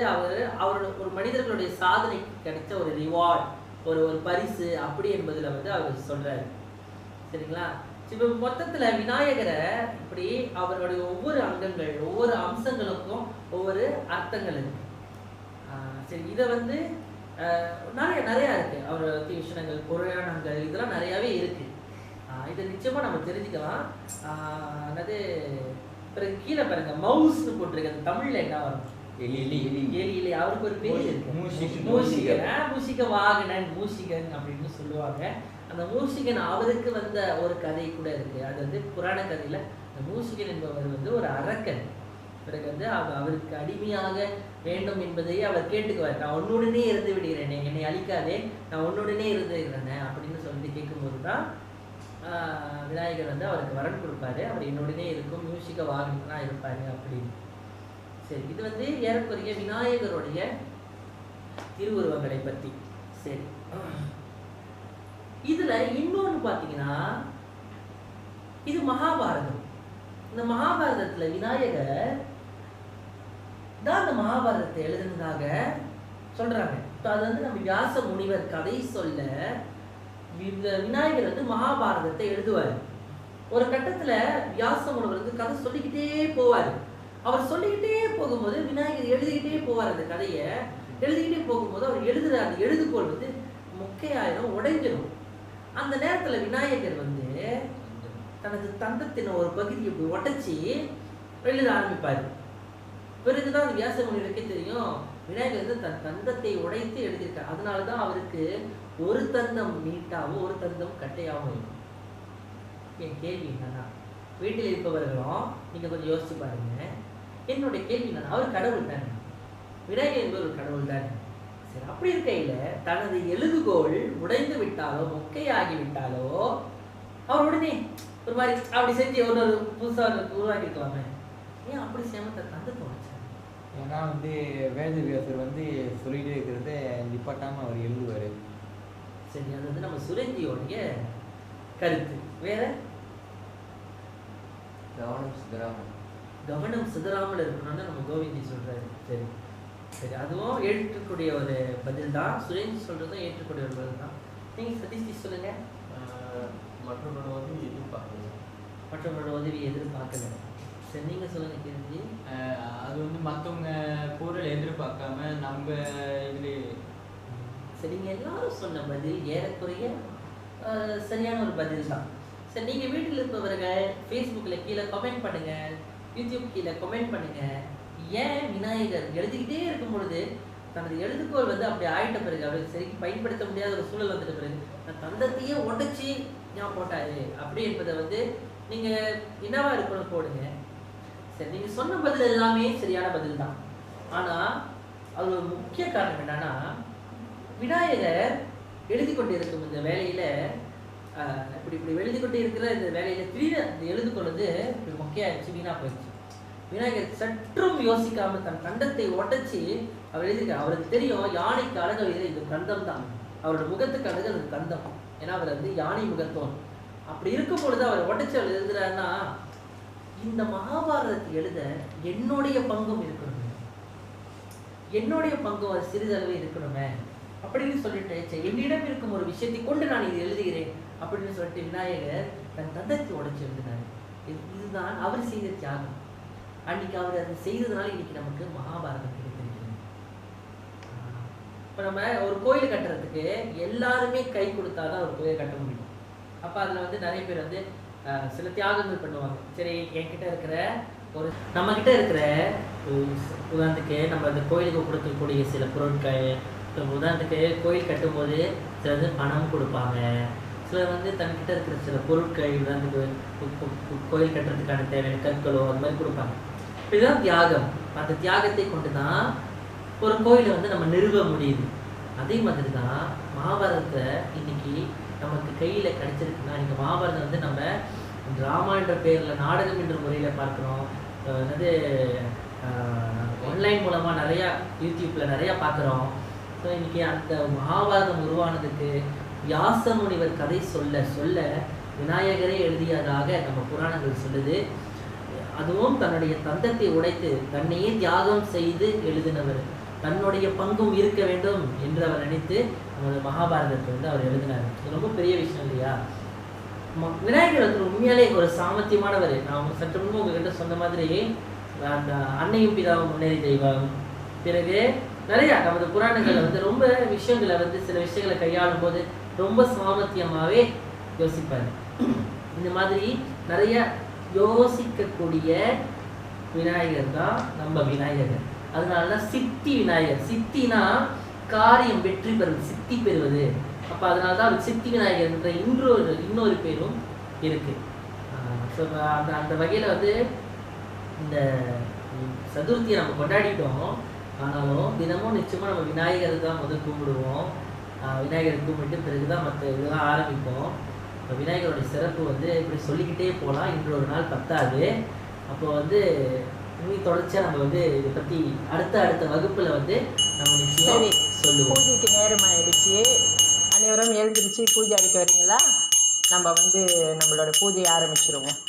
அவரோட ஒரு மனிதர்களுடைய சாதனைக்கு கிடைச்ச ஒரு ரிவார்ட், ஒரு பரிசு அப்படி என்பதில் வந்து அவர் சொல்றாரு. சரிங்களா? இப்போ மொத்தத்தில் விநாயகரை இப்படி அவருடைய ஒவ்வொரு அங்கங்கள், ஒவ்வொரு அம்சங்களுக்கும் ஒவ்வொரு அர்த்தங்கள் இருக்கு. சரி, இதை வந்து நிறையா இருக்கு. அவர் விஷயங்கள், புராணங்கள் இதெல்லாம் நிறையாவே இருக்கு. இதை நிச்சயமா நம்ம தெரிஞ்சுக்கலாம். பிறகு கீழே பாருங்க மவுஸ்னு போட்டிருக்கு. தமிழ்ல என்ன வரும்? எலி. அவருக்கு ஒரு பேர் இருக்கு, மூஷிக வாகனன், மூஷிகன் அப்படின்னு சொல்லுவாங்க. அந்த மூஷிகன் அவருக்கு வந்த ஒரு கதை கூட இருக்கு. அது வந்து புராண கதையில இந்த மூஷிகன் என்பவர் வந்து ஒரு அரக்கன். பிறகு வந்து அவருக்கு அடிமையாக வேண்டும் என்பதையே அவர் கேட்டுக்குவார். நான் உன்னுடனே இருந்து விடுகிறேனே, என்னை அழிக்காதே, நான் உன்னுடனே இருந்துகிறேனே அப்படின்னு சொல்லிட்டு கேட்கும்போது தான் விநாயகர் வந்து அவருக்கு வரன் கொடுப்பாரு. அவர் என்னுடனே இருக்கும் மியூசிக்க வாகனா இருப்பாரு அப்படின்னு. சரி, இது வந்து ஏறக்குறைய விநாயகருடைய திருவுருவங்களை பத்தி. சரி, இதுல இன்னொன்று பார்த்தீங்கன்னா, இது மகாபாரதம். இந்த மகாபாரதத்துல விநாயகர் தான் அந்த மகாபாரதத்தை எழுதுனதாக சொல்றாங்க. அது வந்து நம்ம வியாச முனிவர் கதை சொல்ல இந்த விநாயகர் வந்து மகாபாரதத்தை எழுதுவார். ஒரு கட்டத்துல வியாச முனிவர் வந்து கதை சொல்லிக்கிட்டே போவார். அவர் சொல்லிக்கிட்டே போகும்போது விநாயகர் எழுதிக்கிட்டே போவார். அந்த கதையை எழுதிக்கிட்டே போகும்போது அவர் எழுதுற அந்த எழுதுகோள் வந்து மொக்கையாயிரும், உடைஞ்சிடும். அந்த நேரத்துல விநாயகர் வந்து தனது தந்தத்தின் ஒரு பகுதியை உடைச்சி எழுத ஆரம்பிப்பார். பிறகுதான் அந்த வியாச முனிவருக்கே தெரியும் விநாயகர் வந்து தன் தந்தத்தை உடைத்து எழுதியிருக்கார். அதனாலதான் அவருக்கு ஒரு தந்தம் நீட்டாகவும் ஒரு தந்தம் கட்டையாகவும் இருக்கும். என் கேள்வி என்னன்னா, வீட்டில் இருப்பவர்களும் நீங்க கொஞ்சம் யோசிச்சு பாருங்க. என்னுடைய கேள்வி என்னன்னா, அவர் கடவுள் தானே, விநாயகர் என்பது ஒரு கடவுள் தானே. சரி, அப்படி இருக்கையில தனது எழுதுகோள் உடைந்து விட்டாலோ மொக்கையாகி விட்டாலோ அவர் உடனே ஒரு மாதிரி அப்படி செஞ்சு ஒரு புதுசா உருவாக்கி இருக்கலாமே. ஏன் அப்படி சேமத்தை தந்தத்தை உடைச்சார்? ஏன்னா வந்து வேத வியாசர் வந்து சொல்லிட்டே இருக்கிறத நிப்பாட்டாம அவர் எழுதுவார். சரி, அது வந்து நம்ம சுரேந்தியோடைய கருத்து. வேற கவனம் சிதறாமல் இருக்கணும்னு நம்ம கோவிந்தி சொல்றாரு. சரி சரி, அதுவும் ஏற்றுக்கூடிய ஒரு பதில் தான். சுரேந்தி சொல்றதும் ஏற்றுக்கூடிய ஒரு பதில் தான். நீங்க சதீஷ்ஜி சொல்லுங்க. மற்றவங்களோட உதவி எதிர்பார்க்கல. மற்றவங்களோட உதவி எதிர்பார்க்கல. சரி, நீங்க சொல்லுங்க கேள்வி. அது வந்து மற்றவங்க பொருள் எதிர்பார்க்காம நம்ம இதுல. சரிங்க, எல்லாரும் சொன்ன பதில் ஏறக்குறைய சரியான ஒரு பதில் தான். சரி, நீங்கள் வீட்டில் இருப்பவர்கள் ஃபேஸ்புக்கில் கீழே கமெண்ட் பண்ணுங்கள், யூடியூப் கீழே கமெண்ட் பண்ணுங்கள். ஏன் விநாயகர் எழுதிக்கிட்டே இருக்கும் பொழுது தனது எழுதுகோள் வந்து அப்படி ஆயிட்ட பிறகு அவருக்கு சரிக்கு பயன்படுத்த முடியாத ஒரு சூழல் வந்துட்ட பிறகு நான் தந்தத்தையே உடைச்சி ஏன் போட்டாரு அப்படி என்பதை வந்து நீங்கள் என்னவா இருக்கணும் போடுங்க. சரி, நீங்கள் சொன்ன பதில் எல்லாமே சரியான பதில் தான். ஆனால் அது ஒரு முக்கிய காரணம் என்னன்னா, விநாயகர் எழுதி கொண்டு இருக்கும் இந்த வேலையில் இப்படி எழுதி கொண்டே இருக்கிற இந்த வேலையில் திடீர்னு இந்த எழுதுகோள் வந்து இப்படி மொக்கையாயிடுச்சு, வீணாக போயிடுச்சு. விநாயகர் சற்றும் யோசிக்காம தன் கண்டத்தை உடைச்சி அவர் எழுதியிருக்கார். அவருக்கு தெரியும் யானைக்கு அழகு இது கந்தம் தான், அவரோட முகத்துக்கு அழகு அது கந்தம். ஏன்னா அவர் வந்து யானை முகத்தோன். அப்படி இருக்கும் பொழுது அவர் உடைச்சி அவர் எழுதுறாருன்னா, இந்த மகாபாரதத்தை எழுத என்னுடைய பங்கும் இருக்கணுமே, என்னுடைய பங்கும் அது சிறிதளவு இருக்கணுமே அப்படின்னு சொல்லிட்டு என்னிடம் இருக்கும் ஒரு விஷயத்தை கொண்டு நான் இது எழுதுகிறேன் அப்படின்னு சொல்லிட்டு விநாயகர் தன் தந்தத்தை உடைச்சி எழுதினார். இதுதான் அவர் செய்த தியாகம். அன்னைக்கு அவர் அதை செய்ததுனால இன்னைக்கு நமக்கு மகாபாரதம் கிடைக்கும். இப்போ நம்ம ஒரு கோயில் கட்டுறதுக்கு எல்லாருமே கை கொடுத்தாதான் ஒரு கோயில் கட்ட முடியும். அப்போ அதில் வந்து நிறைய பேர் வந்து சில தியாகங்கள் பண்ணுவாங்க. சரி, என்கிட்ட இருக்கிற நம்ம கிட்ட இருக்கிற உதாரணத்துக்கு நம்ம அந்த கோயிலுக்கு கொடுக்கக்கூடிய சில பொருட்கள், உதாரணத்துக்கு கோயில் கட்டும்போது சில வந்து பணம் கொடுப்பாங்க, சிலர் வந்து தன்கிட்ட இருக்கிற சில பொருட்கள், உதாரணத்துக்கு கோயில் கட்டுறதுக்கான தேவையான கற்களோ அது மாதிரி கொடுப்பாங்க. இதுதான் தியாகம். அந்த தியாகத்தை கொண்டு தான் ஒரு கோயிலை வந்து நம்ம நிறுவ முடியுது. அதே மாதிரி தான் மகாபாரதத்தை இன்னைக்கு நமக்கு கையில் கிடைச்சிருக்குன்னா, இன்னைக்கு மகாபாரதம் வந்து நம்ம டிராமா என்ற பேரில் நாடகம் என்ற முறையில் பார்க்குறோம். என்னது ஆன்லைன் மூலமாக நிறையா யூடியூப்பில் நிறையா பார்க்குறோம். ஸோ இன்றைக்கி அந்த மகாபாரதம் உருவானதுக்கு வியாச முனிவர் கதை சொல்ல சொல்ல விநாயகரே எழுதியதாக நம்ம புராணங்கள் சொல்லுது. அதுவும் தன்னுடைய தந்தத்தை உடைத்து தன்னையே தியாகம் செய்து எழுதினவர், தன்னுடைய பங்கும் இருக்க வேண்டும் என்று அவர் நினைத்து நம்மளோட மகாபாரதத்தை வந்து அவர் எழுதினார். இது ரொம்ப பெரிய விஷயம் இல்லையா? விநாயகர் வந்து உண்மையாலே ஒரு சாமர்த்தியமானவர். நான் சற்று முன்பு உங்ககிட்ட சொன்ன மாதிரி அந்த அன்னையும் பிதாவும் முன்னேறி தெய்வம், பிறகு நிறைய நமது புராணங்களை வந்து ரொம்ப விஷயங்களை வந்து சில விஷயங்களை கையாளும் போது ரொம்ப சாமர்த்தியமாகவே யோசிப்பார். இந்த மாதிரி நிறைய யோசிக்கக்கூடிய விநாயகர் தான் நம்ம விநாயகர். அதனாலதான் சித்தி விநாயகர். சித்தினா காரியம் வெற்றி பெறுவது, சித்தி பெறுவது. அப்போ அதனால்தான் அது சித்தி விநாயகர் என்ற இன்னொரு பேரும் இருக்கு. ஸோ அந்த வகையில் வந்து இந்த சதுர்த்தியை நம்ம கொண்டாடிட்டோம். ஆனாலும் தினமும் நிச்சயமாக நம்ம விநாயகர் தான் முதல் கும்பிடுவோம். விநாயகரை கும்பிட்டு பிறகு தான் மற்ற இதெல்லாம் ஆரம்பிப்போம். இப்போ விநாயகருடைய சிறப்பு வந்து இப்படி சொல்லிக்கிட்டே போகலாம், இன்று ஒரு நாள் பத்தாது. அப்போ வந்து இன்னும் தொடர்ச்சியாக நம்ம வந்து இதை பற்றி அடுத்த வகுப்பில் வந்து நம்ம நிச்சயம் சொல்லுவோம். பூஜைக்கு நேரம் ஆயிடுச்சு. அனைவரும் எழுந்திருச்சு பூஜை அடிக்க வரீங்களா? நம்ம வந்து நம்மளோட பூஜையை ஆரம்பிச்சிருவோம்.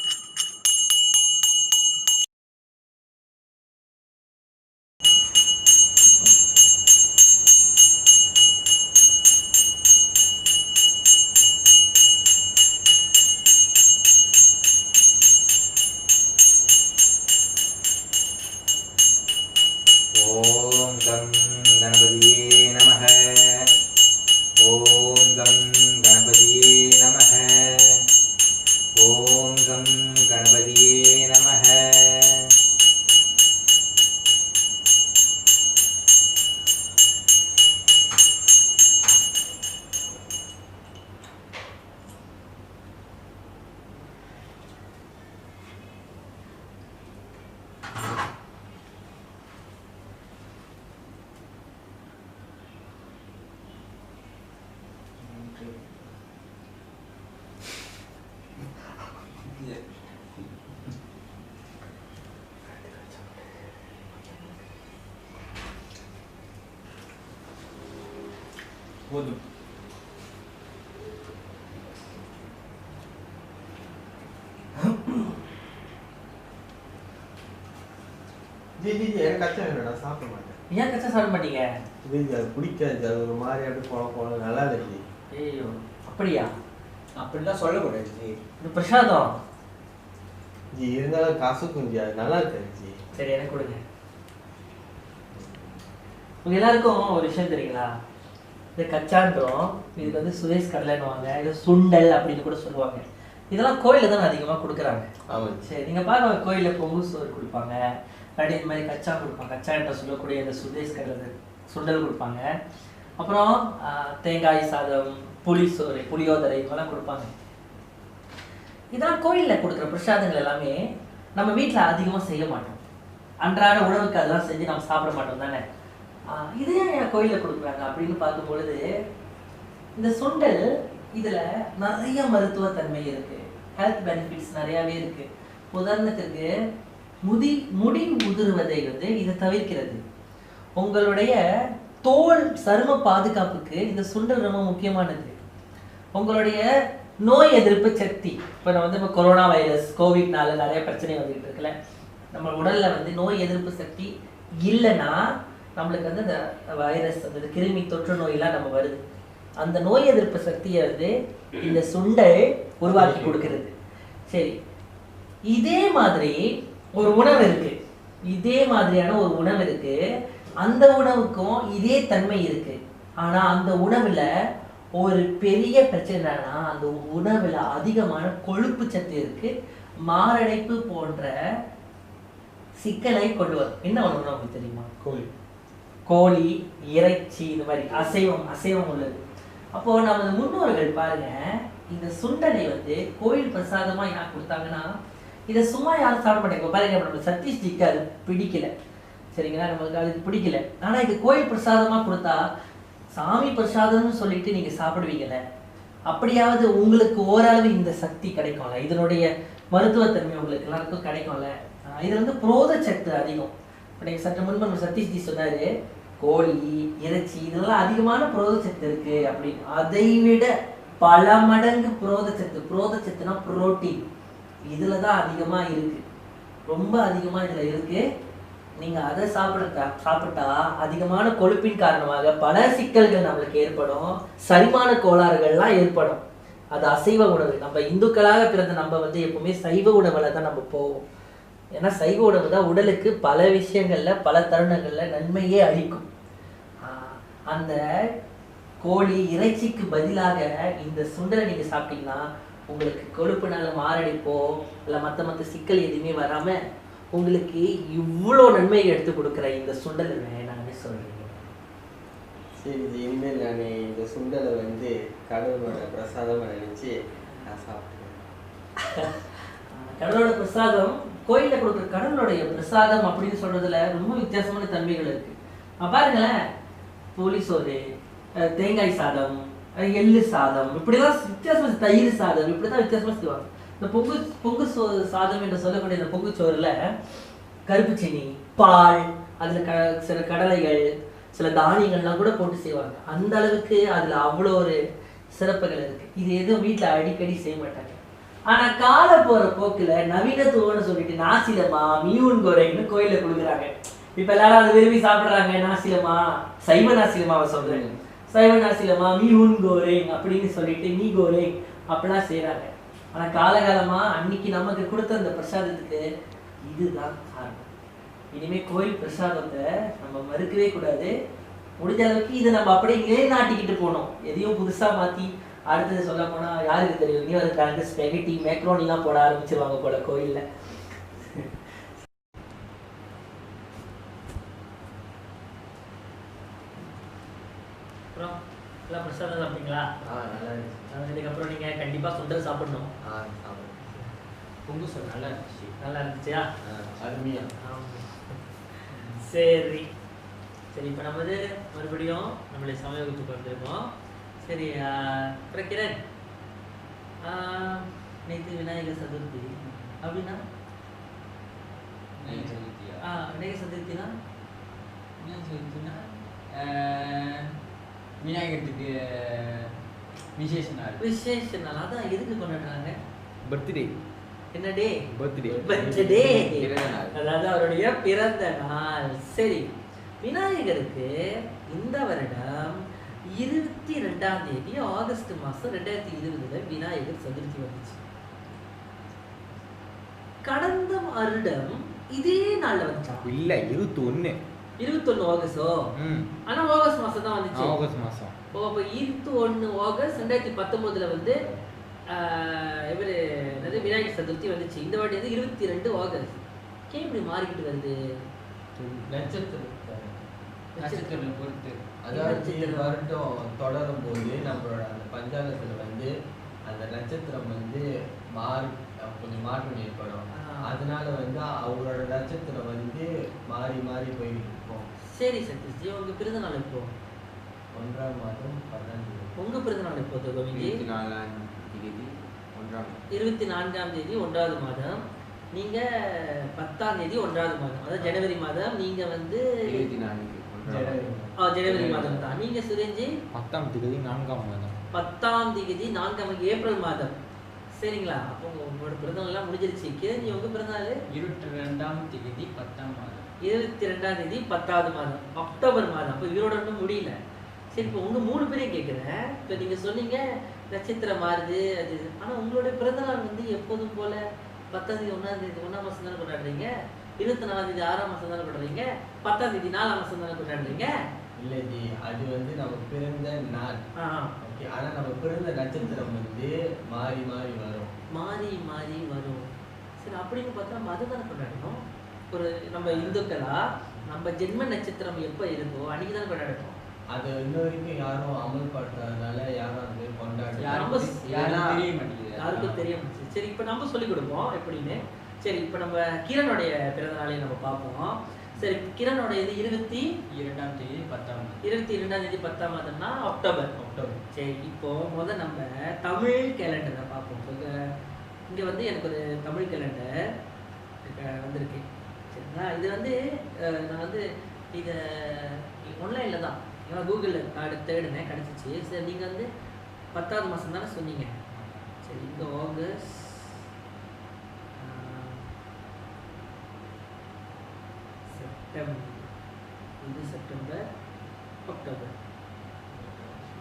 ஓம் கம் கணபதியே நமஹ. ஓம் கம் கணபதியே நமஹ. ஓம் கம் கணபதியே நமஹ. போதும். ஜி எனக்கு கச்சா வேணும், நான் சாப்பிட மாட்டேன். ஏன் கச்சா சாப்பிட மாட்டீங்க? ஜி அது பிடிக்காது, அது ஒரு மாதிரி அப்படி போல நல்லா இல்லை ஜி. ஐயோ, அப்படியா? அப்படிலாம் சொல்லக்கூடாது ஜி. இது பிரசாதம் ஜி. இருந்தாலும் காசுக்கும் ஜி, அது நல்லா இருக்காது ஜி. சரி, எனக்கு கொடுங்க. உங்க எல்லாருக்கும் ஒரு விஷயம் தெரியுங்களா? இந்த கச்சான்றோம், இதுக்கு வந்து சுரேஷ் கடலைன்னுவாங்க, இது சுண்டல் அப்படின்னு கூட சொல்லுவாங்க. இதெல்லாம் கோயிலில் தான் அதிகமாக கொடுக்குறாங்க. ஆமாம். சரி, நீங்கள் பாருங்க, கோயிலில் பொங்கு சோறு கொடுப்பாங்க, இல்லாட்டி இந்த மாதிரி கச்சா கொடுப்பாங்க. கச்சா என்ற சொல்லக்கூடிய இந்த சுரேஷ் கடலை சுண்டல் கொடுப்பாங்க. அப்புறம் தேங்காய் சாதம், புளி சோறு, புளியோதரை இதெல்லாம் கொடுப்பாங்க. இதெல்லாம் கோயிலில் கொடுக்குற பிரசாதங்கள் எல்லாமே நம்ம வீட்டில் அதிகமாக செய்ய மாட்டோம். அன்றாட உணவுக்கு அதெல்லாம் செஞ்சு நம்ம சாப்பிட மாட்டோம் தானே. இதே என் கோயிலில் கொடுக்குறாங்க அப்படின்னு பார்க்கும் பொழுது, இந்த சுண்டல் இதில் நிறைய மருத்துவ தன்மை இருக்கு, ஹெல்த் பெனிஃபிட்ஸ் நிறையாவே இருக்கு. உதாரணத்துக்கு முடி உதிர்வதை வந்து இதை தவிர்க்கிறது. உங்களுடைய தோல் சரும பாதுகாப்புக்கு இந்த சுண்டல் ரொம்ப முக்கியமானது. உங்களுடைய நோய் எதிர்ப்பு சக்தி, இப்போ நம்ம வந்து இப்போ கொரோனா வைரஸ் கோவிட்னால நிறைய பிரச்சனை வந்துகிட்டு இருக்குல்ல, நம்ம உடல்ல வந்து நோய் எதிர்ப்பு சக்தி இல்லைன்னா நம்மளுக்கு வந்து அந்த வைரஸ், அந்த கிருமி தொற்று நோயெல்லாம் நம்ம வருது. அந்த நோய் எதிர்ப்பு சக்தியை வந்து இந்த சுண்டல் உருவாக்கி கொடுக்கிறது. சரி, இதே மாதிரி ஒரு உணவு இருக்கு, இதே மாதிரியான ஒரு உணவு இருக்கு, அந்த உணவுக்கும் இதே தன்மை இருக்கு. ஆனா அந்த உணவுல ஒரு பெரிய பிரச்சனை என்னன்னா அந்த உணவுல அதிகமான கொழுப்பு சத்து இருக்கு, மாரடைப்பு போன்ற சிக்கலை கொண்டு வரும். என்ன உணவு உங்களுக்கு தெரியுமா? கோழி, இறைச்சி, இந்த மாதிரி அசைவம் உள்ளது. அப்போ நமது முன்னோர்கள் பாருங்க, இந்த சுண்டலை வந்து கோயில் பிரசாதமா யார் கொடுத்தாங்கன்னா, இதை சும்மா யாரும் சாப்பிட மாட்டாங்க. பாருங்க, நம்ம சதீஷ்ஜிக்கு அது பிடிக்கல, சரிங்களா, நமக்கு அது பிடிக்கல. ஆனா இது கோயில் பிரசாதமா கொடுத்தா சாமி பிரசாதம்னு சொல்லிட்டு நீங்க சாப்பிடுவீங்கல்ல, அப்படியாவது உங்களுக்கு ஓரளவு இந்த சக்தி கிடைக்கும்ல, இதனுடைய மருத்துவத்தன்மை உங்களுக்கு எல்லாருக்கும் கிடைக்கும்ல. இது வந்து புரோதச்சத்து அதிகம். இப்போ நீங்கள் சற்று முன்பு நம்ம சதீஷ்ஜி சொன்னாரு, கோழி, இறைச்சி இதெல்லாம் அதிகமான புரோதச்சத்து இருக்கு அப்படின்னு. அதை விட பல மடங்கு புரோதச்சத்துனா புரோட்டீன் இதுல தான் அதிகமா இருக்கு, ரொம்ப அதிகமா இதுல இருக்கு. நீங்க அதை சாப்பிட்டா அதிகமான கொழுப்பின் காரணமாக பல சிக்கல்கள் நம்மளுக்கு ஏற்படும், செரிமான கோளாறுகள்லாம் ஏற்படும். அது அசைவ உணவு. நம்ம இந்துக்களாக பிறந்த நம்ம வந்து எப்பவுமே சைவ உணவுல தான் நம்ம போவோம். ஏன்னா சைவ உணவு தான் உடலுக்கு பல விஷயங்கள்ல பல தருணங்கள்ல நன்மையே அளிக்கும். அந்த கோழி, இறைச்சிக்கு பதிலாக இந்த சுண்டலை நீங்க சாப்பிட்டீங்கன்னா உங்களுக்கு கொழுப்புனால மாரடைப்போ இல்லை மற்ற சிக்கல் எதுவுமே வராம உங்களுக்கு இவ்வளோ நன்மையை எடுத்து கொடுக்குற இந்த சுண்டல் வேணாம்னு சொல்றீங்க. சரி, இனிமேல் நான் இந்த சுண்டலை வந்து கடவுளோட பிரசாதமாக நினைச்சு நான் சாப்பிட்டேன். கடவுளோட பிரசாதம், கோயிலில் கொடுக்குற கடவுளுடைய பிரசாதம் அப்படின்னு சொல்றதுல ரொம்ப வித்தியாசமான தன்மைகள் இருக்கு. பாருங்களேன், புளி சோறு, தேங்காய் சாதம், எள்ளு சாதம், இப்படிலாம் வித்தியாசமா, தயிர் சாதம், இப்படிதான் வித்தியாசமா செய்வாங்க. இந்த பொங்கு சாதம் என்று சொல்லக்கூடிய இந்த பொங்கு சோறுல கருப்பு சீனி, பால், அதுல சில கடலைகள், சில தானியங்கள்லாம் கூட போட்டு செய்வாங்க. அந்த அளவுக்கு அதுல அவ்வளோ ஒரு சிறப்புகள் இருக்கு. இது எதுவும் வீட்டுல அடிக்கடி செய்ய மாட்டாங்க. ஆனா கால போற போக்குல நவீனத்துவம்னு சொல்லிட்டு நாசிலமா, மியூன் கோரைன்னு கோயில கொடுக்குறாங்க. இப்ப எல்லாரும் அதை விரும்பி சாப்பிடுறாங்க. நாசிலமா, சைவ நாசிலமாவை சொல்றேன், சைவ நாசிலமா, மியூன் கோரேங் அப்படின்னு சொல்லிட்டு மீ கோரேங் அப்படிலாம் செய்யறாங்க. ஆனா காலகாலமா அன்னைக்கு நமக்கு கொடுத்த அந்த பிரசாதத்துக்கு இதுதான் காரணம். இனிமே கோயில் பிரசாதத்தை நம்ம மறுக்கவே கூடாது. முடிஞ்ச அளவுக்கு இதை நம்ம அப்படியே நிலைநாட்டிக்கிட்டு போனோம். எதையும் புதுசா மாத்தி அடுத்தது சொல்ல போனா யாருக்கு தெரியும், இனி வந்து ஸ்பெகட்டி, மேக்ரோனிலாம் போட ஆரம்பிச்சிருவாங்க போல கோயில்ல. அப்புறம் எல்லாம் பிரசாதம் சாப்பிட்டீங்களா? நல்லா இருந்துச்சு. அதுக்கப்புறம் நீங்க கண்டிப்பா சுண்டல் சாப்பிடணும். சாப்பிடுறேன். பொங்கு சொல் நல்லா இருந்துச்சு. நல்லா இருந்துச்சா? அருமையா. சரி சரி, இப்போ நம்ம வந்து மறுபடியும் நம்மளுடைய சமயோகத்துக்கு வந்திருக்கோம். சரி, அப்புறம் கிரண், நேற்று விநாயகர் சதுர்த்தி அப்படின்னா விநாயகர் சதுர்த்தினா விநாயகத்துக்கு விசேஷ நாள். அதான் எதுக்கு கொண்டாடுறாங்க? பர்த்டே. என்ன டே? பர்த்டே. அதாவது அவருடைய பிறந்த நாள். சரி, விநாயகருக்கு இந்த வருடம் 22ஆம் தேதி ஆகஸ்ட் மாசம் 2020 விநாயகர் சதுர்த்தி வந்துச்சு. கடந்த வருடம் இதே நாள்ல வந்துச்சா? இல்ல, 21 ஆகஸ்டோ? ஆனா ஆகஸ்ட் மாசம் தான் வந்துச்சு. ஆகஸ்ட் மாசம். ஓ, அப்ப 21 ஆகஸ்ட் 2019 வந்து இவரு விநாயகர் சதுர்த்தி வந்துச்சு. இந்த வாட்டி வந்து 22 ஆகஸ்ட். இப்படி மாறிக்கிட்டு வருது நட்சத்திரம் பொறுத்து. அதாவது வருடம் தொடரும் போது நம்மளோட அந்த பஞ்சாங்கத்துல வந்து அந்த நட்சத்திரம் வந்து கொஞ்சம் மாற்றம் ஏற்படும். அதனால வந்து அவங்களோட நட்சத்திரம் வந்து மாறி மாறி போயிட்டு இருக்கும். சரி சதீஷ்ஜி, உங்க பிறந்த நாள் எப்போ? 1ஆம் மாதம் 10ஆம் தேதி. உங்க பிறந்த நாள் எப்போ கோவிந்தி? 24ஆம் தேதி 1வது மாதம். நீங்க 10ஆம் தேதி 1வது மாதம், அதாவது ஜனவரி மாதம். நீங்க வந்து ஜனவரி மாதம் தான். நீங்க சுரேஞ்சி 10ஆம் தேதி 4ஆம் மாதம். 10ஆம் தேதி 4ஆம் ஏப்ரல் மாதம். சரிங்களா? அப்போ உங்களோட பிறந்தநாள் எல்லாம் முடிஞ்சிருச்சு. நீ உங்க பிறந்தநாள் 22ஆம் தேதி 10ஆம் மாதம். 22ஆம் தேதி 10வது மாதம், அக்டோபர் மாதம். அப்போ இவரோட ஒன்றும் முடியல. சரி, இப்போ உங்க 3 பேரையும் கேட்குறேன். இப்போ நீங்க சொன்னீங்க நட்சத்திரம் மாறுது அது, ஆனா உங்களுடைய பிறந்தநாள் வந்து எப்போதும் போல 10ஆம் தேதி 1ஆம் தேதி 1ஆம் மாசம் தானே கொண்டாடுறீங்க, 24ஆம் தேதி 6ஆம் மாசம் தானே கொண்டாடுறீங்க, 10ஆம் தேதி 4ஆம் மாசம் தானே கொண்டாடுறீங்க. இல்லை ஜி, அது வந்து நம்ம பிறந்த நாள். ஓகே, ஆனா நம்ம பிறந்த நட்சத்திரம் வந்து மாறி மாறி வரும். மாறி மாறி வரும். சரி, அப்படின்னு பார்த்தா நம்ம அதுதானே கொண்டாடணும். ஒரு நம்ம இந்துக்களா நம்ம ஜென்ம நட்சத்திரம் எப்போ இருக்கோ அன்னைக்கு தானே கொண்டாடணும். அது இன்ன வரைக்கும் யாரும் அமல்படுறதுனால யாரும் அது மாதிரி கொண்டாடுறாங்க. யாருக்கும் தெரிய மாட்டேங்குது. சரி, இப்போ நம்ம சொல்லிக் கொடுப்போம் எப்படின்னு. சரி, இப்போ நம்ம கிரணுடைய பிறந்த நாளையும் நம்ம பார்ப்போம். சரி, கிரணுடைய இது 22ஆம் தேதி 10ஆம் 22ஆம் தேதி 10ஆம் மாதம்னா அக்டோபர். சரி, இப்போ முதல் நம்ம தமிழ் கேலண்டரை பார்ப்போம். இங்கே வந்து எனக்கு ஒரு தமிழ் கேலண்டர் வந்திருக்கு. சரிங்களா? இது வந்து நான் வந்து இதை ஆன்லைனில் தான் கூகுளில் தேடினேன், கிடச்சிச்சு. சரி, நீங்கள் வந்து 10ஆவது மாதம் தானே சொன்னீங்க. சரி, இந்த ஆகஸ்ட் செப்டம்பர், இது செப்டம்பர் அக்டோபர்.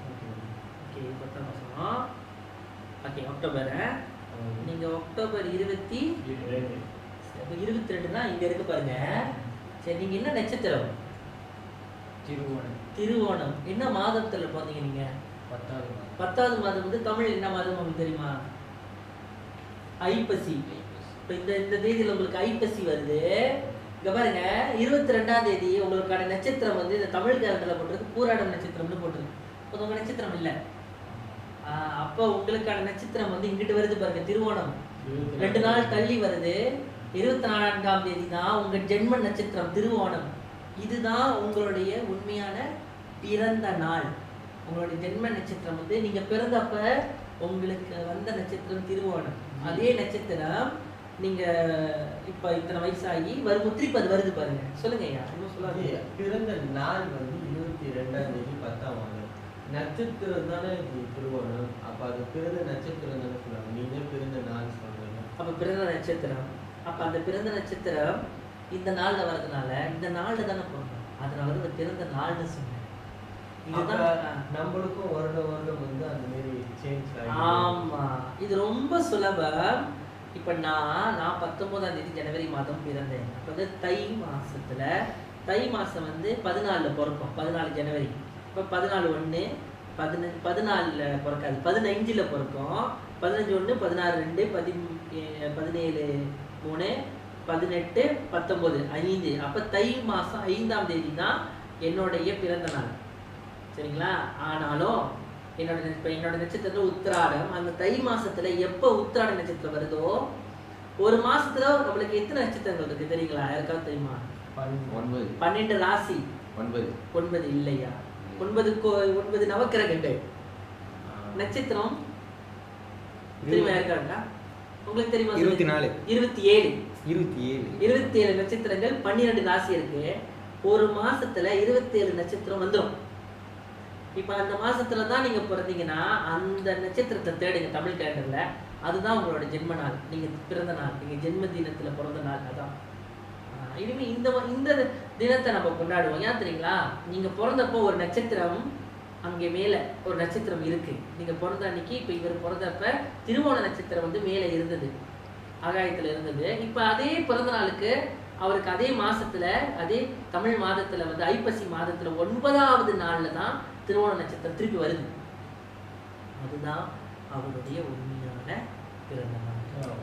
ஓகே, 10ஆம் மாதம். Okay, October. நீங்கள் அக்டோபர் 22 தான் இங்கே இருக்கு பாருங்க. சரி, நீங்கள் என்ன நட்சத்திரம்? திருவோணம். என்ன மாதத்தில் பார்த்தீங்க நீங்கள்? 10ஆவது மாதம் வந்து தமிழ் என்ன மாதம் உங்களுக்கு தெரியுமா? ஐப்பசி. இப்போ இந்த தேதியில் உங்களுக்கு ஐப்பசி வருது. இங்கே பாருங்க, 22ஆம் தேதி உங்களுக்கான நட்சத்திரம் வந்து இந்த தமிழ் கேலண்டரில் போட்டிருக்கு பூராடம் நட்சத்திரம்னு போட்டிருக்கு. அது உங்கள் நட்சத்திரம் இல்லை. அப்போ உங்களுக்கான நட்சத்திரம் வந்து இங்கிட்டு வருது பாருங்க, திருவோணம். 2 நாள் தள்ளி வருது. 24ஆம் தேதி தான் உங்கள் ஜென்ம நட்சத்திரம் திருவோணம். இதுதான் உங்களுடைய உண்மையான பிறந்த நாள். உங்களுடைய ஜென்ம நட்சத்திரம் வந்து நீங்க பிறந்தப்ப உங்களுக்கு வந்த நட்சத்திரம் திருவோணம். அதே நட்சத்திரம் நீங்க இப்ப இத்தனை வயசாகி முத்திரிப்பது வருது பாருங்க. சொல்லுங்க ஐயா, இன்னும் சொல்லாதீங்க. பிறந்த நாள் வந்து 22ஆம் தேதி 10ஆம் மாதம். நட்சத்திரம் தானே திருவோணம். அப்ப அது பிறந்த நட்சத்திரம் தானே சொல்லுவாங்க. நீங்க பிறந்த நாள் சொல்றீங்க. அப்ப பிறந்த நட்சத்திரம். அப்ப அந்த பிறந்த நட்சத்திரம் இந்த நாள்ல வர்றதுனால இந்த நாள்ல தானே பிறந்தோம். அதனாலதான் இந்த பிறந்த நாள்னு சொன்னேன். நம்மளுக்கும் வருடம் வந்து அந்த மாதிரி சேஞ்ச் ஆகும். ஆமா, இது ரொம்ப சுலபம். இப்ப நான் 19ஆம் தேதி ஜனவரி மாதம் பிறந்தேன். அப்ப வந்து தை மாசம் வந்து 14 பிறக்கும். 14 ஜனவரி. இப்போ 14/1 14 பிறக்காது, 15 பிறக்கும். 15/1 16/2 17/3 18 19 5. அப்ப தை மாசம் 5ஆம் தேதி தான் என்னுடைய பிறந்த நாள். சரிங்களா? ஆனாலும் என்னோட நட்சத்திரம் உத்திராடம். அந்த தை மாசத்துல எப்போ உத்திராட நட்சத்திரம் வருதோ ஒரு மாசத்துல நம்மளுக்கு எத்தனை நட்சத்திரங்கள் இருக்கு தெரியுங்களா? யாருக்காவது தெரியுமா? 12 ராசி. 9 இல்லையா? 9 நவக்கிரகங்கள். நட்சத்திரம் தெரியுமா யாருக்காருக்கா? உங்களுக்கு தெரியுமா? 27 நட்சத்திரங்கள், 12 ராசி இருக்கு. ஒரு மாசத்துல 27 நட்சத்திரம் வந்துடும். இப்ப அந்த மாசத்துல தான் நீங்க பிறந்தீங்கன்னா அந்த நட்சத்திரத்தை தேடுங்க தமிழ் கேலண்டர்ல. அதுதான் உங்களோட ஜென்ம நாள், நீங்க பிறந்த நாள், நீங்க ஜென்ம தினத்துல பிறந்த நாள். அதான் இனிமே இந்த தினத்தை நம்ம கொண்டாடுவோம். ஏன் தெரியுங்களா? நீங்க பிறந்தப்போ ஒரு நட்சத்திரம் அங்கே மேல ஒரு நட்சத்திரம் இருக்கு. நீங்க பிறந்த அன்னைக்கு இப்ப இவர் பிறந்தப்ப திருவோண நட்சத்திரம் வந்து மேல இருந்தது, ஆகாயத்துல இருந்தது. இப்ப அதே பிறந்த நாளுக்கு அவருக்கு அதே மாசத்துல அதே தமிழ் மாதத்துல வந்து ஐப்பசி மாதத்துல 9ஆவது நாள்ல தான் திருவோண நட்சத்திரம் திருப்பி வருது. அதுதான் அவருடைய உண்மையான பிறந்த நாள்.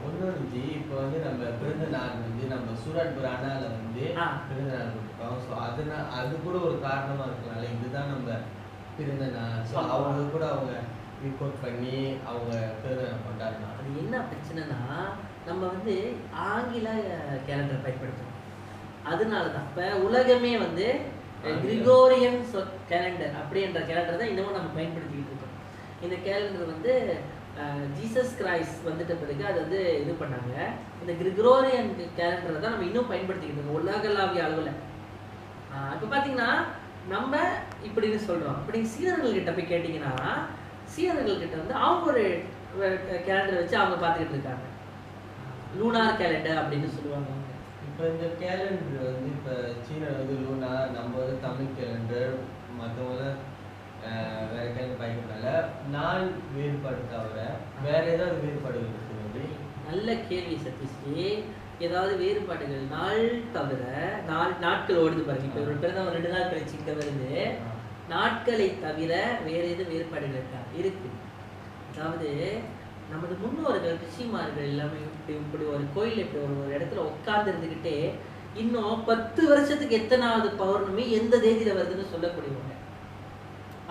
ஒன்னொன்று இப்போ வந்து நம்ம பிறந்த நாள் வந்து நம்ம சூரத் புராணால வந்து பிறந்த நாள் கொடுத்துருக்கோம். ஸோ அது கூட ஒரு காரணமா இருக்கனால இதுதான் நம்ம பிறந்த நாள். ஸோ அவங்க கூட அவங்க ரிப்போர்ட் பண்ணி அவங்க பிறந்த நாள் கொண்டாடலாம். அது என்ன பிரச்சனைனா நம்ம வந்து ஆங்கில கேலண்டர் பயன்படுத்துறோம். அதனால தான் இப்போ உலகமே வந்து கிரிகோரியன் கேலண்டர் அப்படின்ற கேலண்டர் தான் இன்னமும் நம்ம பயன்படுத்திக்கிட்டு இருக்கோம். இந்த கேலண்டர் வந்து ஜீசஸ் கிரைஸ்ட் வந்துட்ட பிறகு அது வந்து இது பண்ணாங்க. இந்த கிரிகோரியன் கேலண்டரை தான் நம்ம இன்னும் பயன்படுத்திக்கிட்டு இருக்கோம் உலகளாவிய அளவில். இப்போ பார்த்தீங்கன்னா நம்ம இப்படின்னு சொல்கிறோம். அப்படி சீனர்கள்கிட்ட போய் கேட்டிங்கன்னா சீனர்கள்கிட்ட வந்து அவங்க ஒரு கேலண்டரை வச்சு அவங்க பார்த்துக்கிட்டு இருக்காங்க. லூனார் கேலண்டர் அப்படின்னு சொல்லுவாங்க. இப்போ இந்த கேலண்டர் வந்து இப்போ சீனா வந்து லூனார், நம்ம வந்து தமிழ் கேலண்டர், மற்றவங்க வேற கேலண்டர் பயன்படுத்தல. நாள் வேறுபாடு தவிர வேற ஏதாவது வேறுபாடுகள் இருக்குது? நல்ல கேள்வி சதீஷ்ஜி. ஏதாவது வேறுபாடுகள் நாள் தவிர நாட்கள் ஓடுது பாருங்க. இப்போ ஒரு பிறந்த ஒரு 2 நாள் கழிச்சு இங்க வருது. நாட்களை தவிர வேற எதுவும் வேறுபாடுகள் இருக்கா? இருக்கு. அதாவது நமது முன்னோர்கள் ரிஷிமார்கள் எல்லாமே இப்படி ஒரு கோயில் இப்படி ஒரு இடத்துல உட்கார்ந்து இருந்துகிட்டே இன்னும் 10 வருஷத்துக்கு எத்தனாவது பௌர்ணமி எந்த தேதியில வருதுன்னு சொல்லக்கூடியவங்க.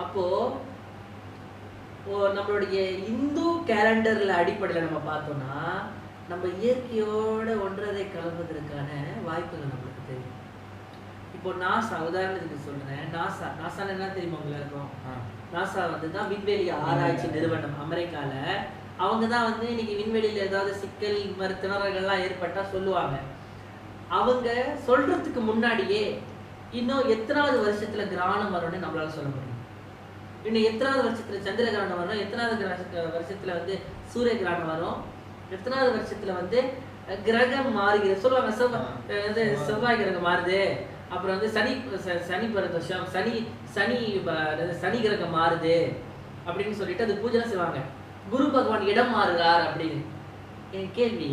அப்போ நம்மளுடைய இந்து கேலண்டர்ல அடிப்படையில் நம்ம பார்த்தோம்னா நம்ம இயற்கையோட ஒன்றரை கலப்பதற்கான வாய்ப்புகள் நம்மளுக்கு தெரியும். இப்போ நாசா உதாரணத்துக்கு சொல்றேன். நாசா என்ன தெரியுமா உங்களுக்கு? நாசா தான் விண்வெளி ஆராய்ச்சி நிறுவனம் அமெரிக்கால. அவங்க தான் இன்னைக்கு விண்வெளியில ஏதாவது சிக்கல் திணறல்கள்லாம் ஏற்பட்டா சொல்லுவாங்க. அவங்க சொல்றதுக்கு முன்னாடியே இன்னும் எத்தனாவது வருஷத்துல கிரகணம் வரும்னு நம்மளால சொல்ல முடியும். இன்னும் எத்தனாவது வருஷத்துல சந்திர கிரகணம் வரும், எத்தனாவது வருஷத்துல சூரிய கிரகணம் வரும், எத்தனாவது வருஷத்துல கிரகம் மாறுகிறது சொல்லுவாங்க. செவ்வாய் கிரகம் மாறுது, அப்புறம் சனி பிரதோஷம், சனி கிரகம் மாறுது அப்படின்னு சொல்லிட்டு அது பூஜை செய்வாங்க. குரு பகவான் இடம் மாறுகிறார் அப்படின்னு. என் கேள்வி,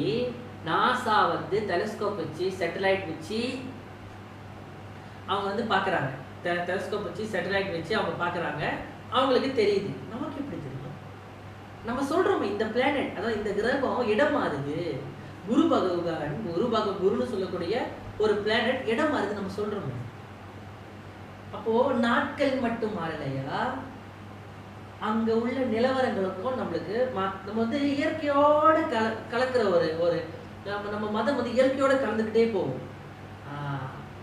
நாசா டெலிஸ்கோப் வச்சு சேட்டலைட் வச்சு அவங்க பாக்குறாங்க. டெலிஸ்கோப் வச்சு சேட்டலைட் வச்சு அவங்க பாக்குறாங்க. அவங்களுக்கு தெரியுது. நமக்கு எப்படி தெரியும்? நம்ம சொல்றோம் இந்த பிளானட், அதாவது இந்த கிரகம் இடம் மாறுது, குருன்னு சொல்லக்கூடிய ஒரு பிளானட் இடம் மாறுது நம்ம சொல்றோம். அப்போ நாட்கள் மட்டும் மாறலையா, அங்க உள்ள நிலவரங்களுக்கும் நம்மளுக்கு நம்ம இயற்கையோட கலக்கிற ஒரு நம்ம மதம் இயற்கையோட கலந்துக்கிட்டே போகும்.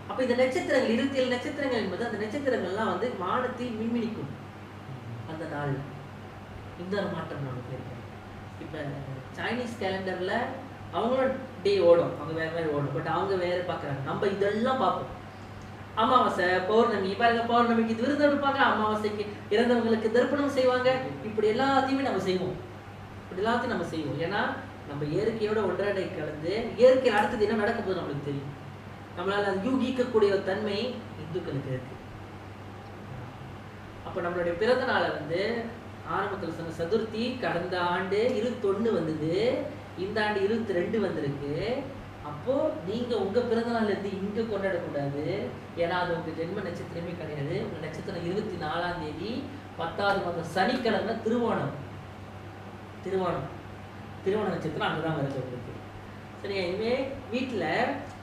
அப்ப இந்த நட்சத்திரங்கள் 27 நட்சத்திரங்கள் என்பது அந்த நட்சத்திரங்கள்லாம் வானத்தில் மின்மினிக்கும். அந்த நாள் இந்த ஒரு மாற்றம் நமக்கு இருக்கு. இப்ப சைனீஸ் கேலண்டர்ல அவங்களும் டே ஓடும், அவங்க வேற மாதிரி ஓடும். பட் அவங்க வேற பாக்குறாங்க. நம்ம இதெல்லாம் பார்ப்போம். அமாவாசை, பௌர்ணமி பாருங்க, பௌர்ணமிக்கு விரதம் எடுப்பாங்க, அமாவாசைக்கு இறந்தவங்களுக்கு தர்ப்பணம் செய்வாங்க. இப்படி எல்லாத்தையுமே நம்ம செய்வோம். ஏன்னா நம்ம இயற்கையோட ஒன்றரை கலந்து இயற்கை அடுத்தது என்ன நடக்க போகுது நம்மளுக்கு தெரியும். நம்மளால அது யூகிக்கக்கூடிய ஒரு தன்மை இந்துக்களுக்கு இருக்கு. அப்ப நம்மளுடைய பிறந்த நாளை ஆரம்பத்தில் சொன்ன சதுர்த்தி கடந்த ஆண்டு 21 வந்தது, இந்த ஆண்டு 22 வந்திருக்கு. அப்போ நீங்க உங்க பிறந்த நாள் இங்க கொண்டாடக்கூடாது. ஏன்னா அது உங்க ஜென்ம நட்சத்திரமே கிடையாது. உங்க நட்சத்திரம் 24ஆம் தேதி 10வது மாதம் சனிக்கிழமை திருவோணம் நட்சத்திரம் அங்கதான் வருது. சரியா? இனிமே வீட்டுல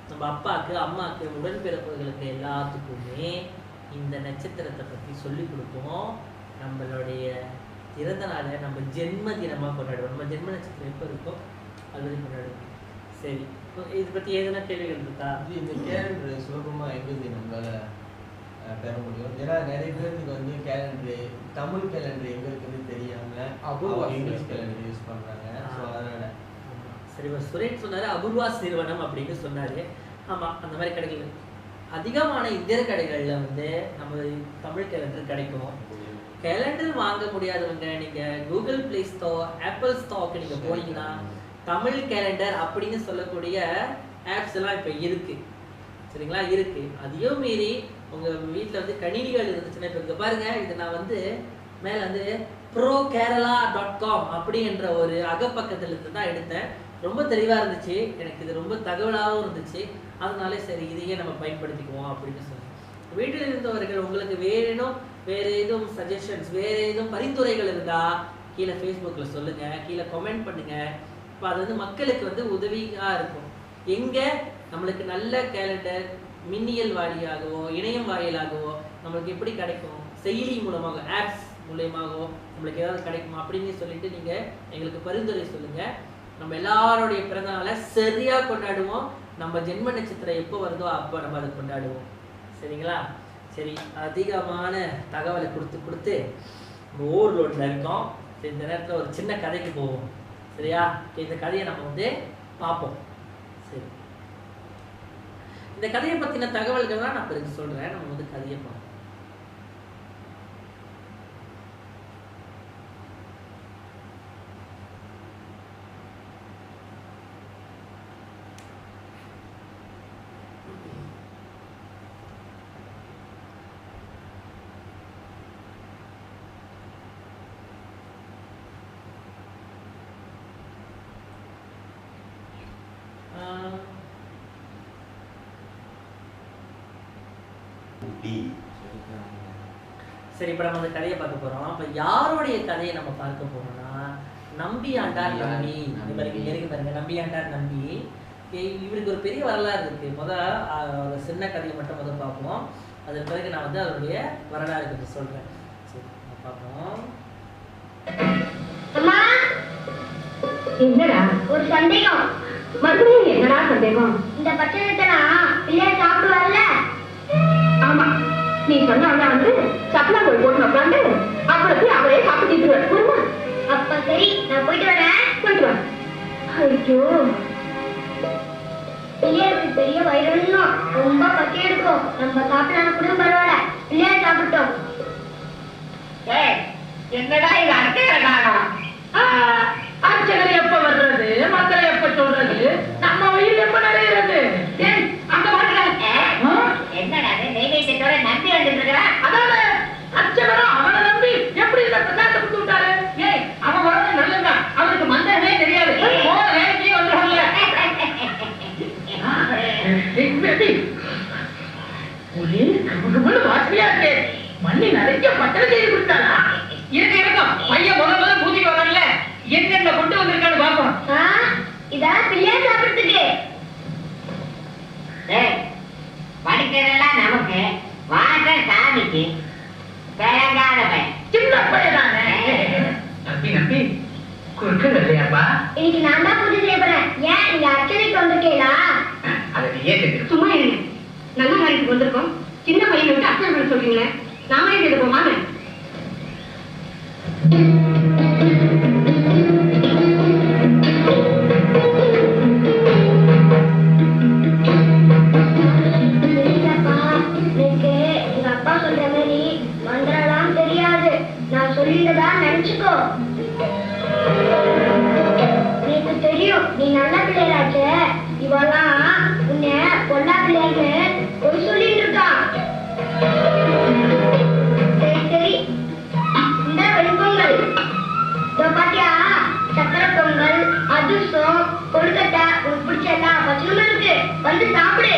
நம்ம அப்பாக்கு அம்மாக்கு உடன்பிறப்புகளுக்கு எல்லாத்துக்குமே இந்த நட்சத்திரத்தை பத்தி சொல்லி கொடுப்போம். நம்மளுடைய பிறந்த நாளை நம்ம ஜென்ம தினமா கொண்டாடுவோம். நம்ம ஜென்ம நட்சத்திரம் எப்போ இருக்கோ அது கொண்டாடுவோம். சரி, இதை பத்தி எதுனா கேள்விகள் இருக்கா? இந்த கேலண்டர் சுலபமா எங்க நம்மளால பெற முடியும்? ஏன்னா நிறைய பேருக்கு கேலண்டர், தமிழ் கேலண்டர் எங்க இருக்குன்னு தெரியாம இங்கிலீஷ் கேலண்டர் யூஸ் பண்றாங்க. அதனால சரி, சுரேஷ் சொன்னாரு அபூர்வாஸ் நிறுவனம் அப்படின்னு சொன்னாரு. ஆமா, அந்த மாதிரி கடைகள் அதிகமான இந்திய கடைகள்ல நம்ம தமிழ் கேலண்டர் கிடைக்கும். கேலண்டர் வாங்க முடியாதவங்க நீங்க கூகுள் பிளே ஸ்டோர், ஆப்பிள் ஸ்டோருக்கு நீங்க போனீங்கன்னா தமிழ் கேலண்டர் அப்படின்னு சொல்லக்கூடிய ஆப்ஸ் எல்லாம் இப்ப இருக்கு. சரிங்களா? இருக்கு. அதையும் மீறி உங்க வீட்டுல கணினிகள் இருந்துச்சுன்னா இப்ப இங்க பாருங்க, இது நான் மேல prokerala.com அப்படின்ற ஒரு அகப்பக்கத்துல இருந்து தான் எடுத்தேன். ரொம்ப தெளிவா இருந்துச்சு, எனக்கு இது ரொம்ப தகவலாகவும் இருந்துச்சு. அதனால சரி இதையே நம்ம பயன்படுத்திக்குவோம் அப்படின்னு சொன்னேன். வீட்டில் இருந்தவர்கள் உங்களுக்கு வேற ஏதும் சஜஷன்ஸ், வேற ஏதும் பரிந்துரைகள் இருந்தா கீழே ஃபேஸ்புக்கில் சொல்லுங்க, கீழே கமெண்ட் பண்ணுங்க. இப்போ அது மக்களுக்கு உதவியா இருக்கும். எங்க நம்மளுக்கு நல்ல கேலண்டர் மின்னியல் வாயிலாகவோ இணையம் வாயிலாகவோ நம்மளுக்கு எப்படி கிடைக்கும், செயலி மூலமாக ஆப்ஸ் மூலயமாகவோ நம்மளுக்கு ஏதாவது கிடைக்குமா அப்படின்னு சொல்லிட்டு நீங்க எங்களுக்கு பரிந்துரை சொல்லுங்க. நம்ம எல்லாருடைய பிறந்த நாளை சரியா கொண்டாடுவோம். நம்ம ஜென்ம நட்சத்திரம் எப்போ வருதோ அப்போ நம்ம அதை கொண்டாடுவோம். சரிங்களா? சரி, அதிகமான தகவலை கொடுத்து நம்ம ஓவர்லோட்ல இருக்கோம். சரி, இந்த நேரத்தில் ஒரு சின்ன கதைக்கு போவோம். சரியா? இந்த கதையை நம்ம பார்ப்போம். சரி, இந்த கதையை பத்தின தகவல்கள் தான் நான் பிறகு சொல்றேன். நம்ம கதையை பார்ப்போம். டி. சரி, இப்போ நம்ம அந்த கதையை பார்க்க போறோம். இப்போ யாருடைய கதையை நம்ம பார்க்க போறோம்னா நம்பியாண்டார் நம்பி. இருக்கு பாருங்க, நம்பியாண்டார் நம்பி. இவருக்கு ஒரு பெரிய வரலாறு இருக்கு. ஒரு சின்ன கதையை மட்டும் பார்ப்போம். அதன் பிறகு நான் வந்து அதனுடைய வரலாறு கொஞ்சம் சொல்றேன். சரி, பார்ப்போம். என்னடா ஒரு சந்தேகம்? மறுபடியும் என்னடா சந்தேகம்? இந்த பச்சனைத்தெல்லாம் இல்லையா சாப்பிடுவார்ல? ஆமா, நீ சொன்ன வந்து சப்ளா போய் போட்டு உட்காந்து அப்புறம் அவரே சாப்பிட்டு. அப்ப சரி, நான் போயிட்டு வரேன். போயிட்டு வரேன். ஐயோ, பிள்ளையாருக்கு பெரிய வயிறுன்னும் ரொம்ப பசி எடுக்கும். நம்ம சாப்பிடலாம் கூட பரவாயில்ல, பிள்ளையார் சாப்பிட்டோம். என்னடா இது அர்த்தம்? அர்ச்சனை எப்ப வர்றது, மக்களை எப்ப சொல்றது, நம்ம வயிறு எப்ப நிறையிறது? அங்க என்னடா நெய்வேத்தியத்தோட நம்பி வந்துட்டு அதாவது அர்ச்சகரும் அவனை நம்பி எப்படி இந்த பிரசாதத்தை கொடுத்து விட்டாரு? அவன் வரது நல்லதுதான், அவனுக்கு மந்திரமே தெரியாது. வேலைக்கே வந்துடுவாங்க. ஒரே கமகமான வாசனையா இருக்கு. மண்ணி நிறைய பட்டணம் செய்து கொடுத்தாரா? இருக்கும் பையன் முதல்ல பூஜைக்கு வரல, என்னென்ன கொண்டு வந்திருக்கான்னு பாப்போம். இதான் பிள்ளையார் சாப்பிடுறதுக்கு. படிக்கிறதெல்லாம் நமக்கு, வாங்க சாமிக்கு. விளங்காத பையன், சின்ன பையன் தானே. நம்பி நம்பி குறுக்கள் இல்லையாப்பா? இன்னைக்கு நான் தான் பூஜை செய்ய போறேன். ஏன் நீங்க அர்ச்சனைக்கு வந்திருக்கீங்களா? அதை ஏன் சும்மா இருங்க, நல்ல காரியத்துக்கு வந்திருக்கோம். சின்ன பையனை விட்டு அர்ச்சனை பண்ண சொல்றீங்களே, நாம ஏன் எடுப்போம்? வாங்க. நினைச்சுக்கோ, எனக்கு தெரியும் நீ நல்ல பிள்ளையாச்ச. இவெல்லாம் உன்னை பொல்லா பிள்ளையான்னு போய் சொல்லிட்டு இருக்கான். சரி சரி, இந்த வெண்பொங்கல் பாத்தியா, சக்கரை பொங்கல், அதிர்சம், கொழுக்கட்டை, உனக்கு பிடிச்ச எல்லா பச்சனும் இருக்கு. வந்து சாப்பிடு.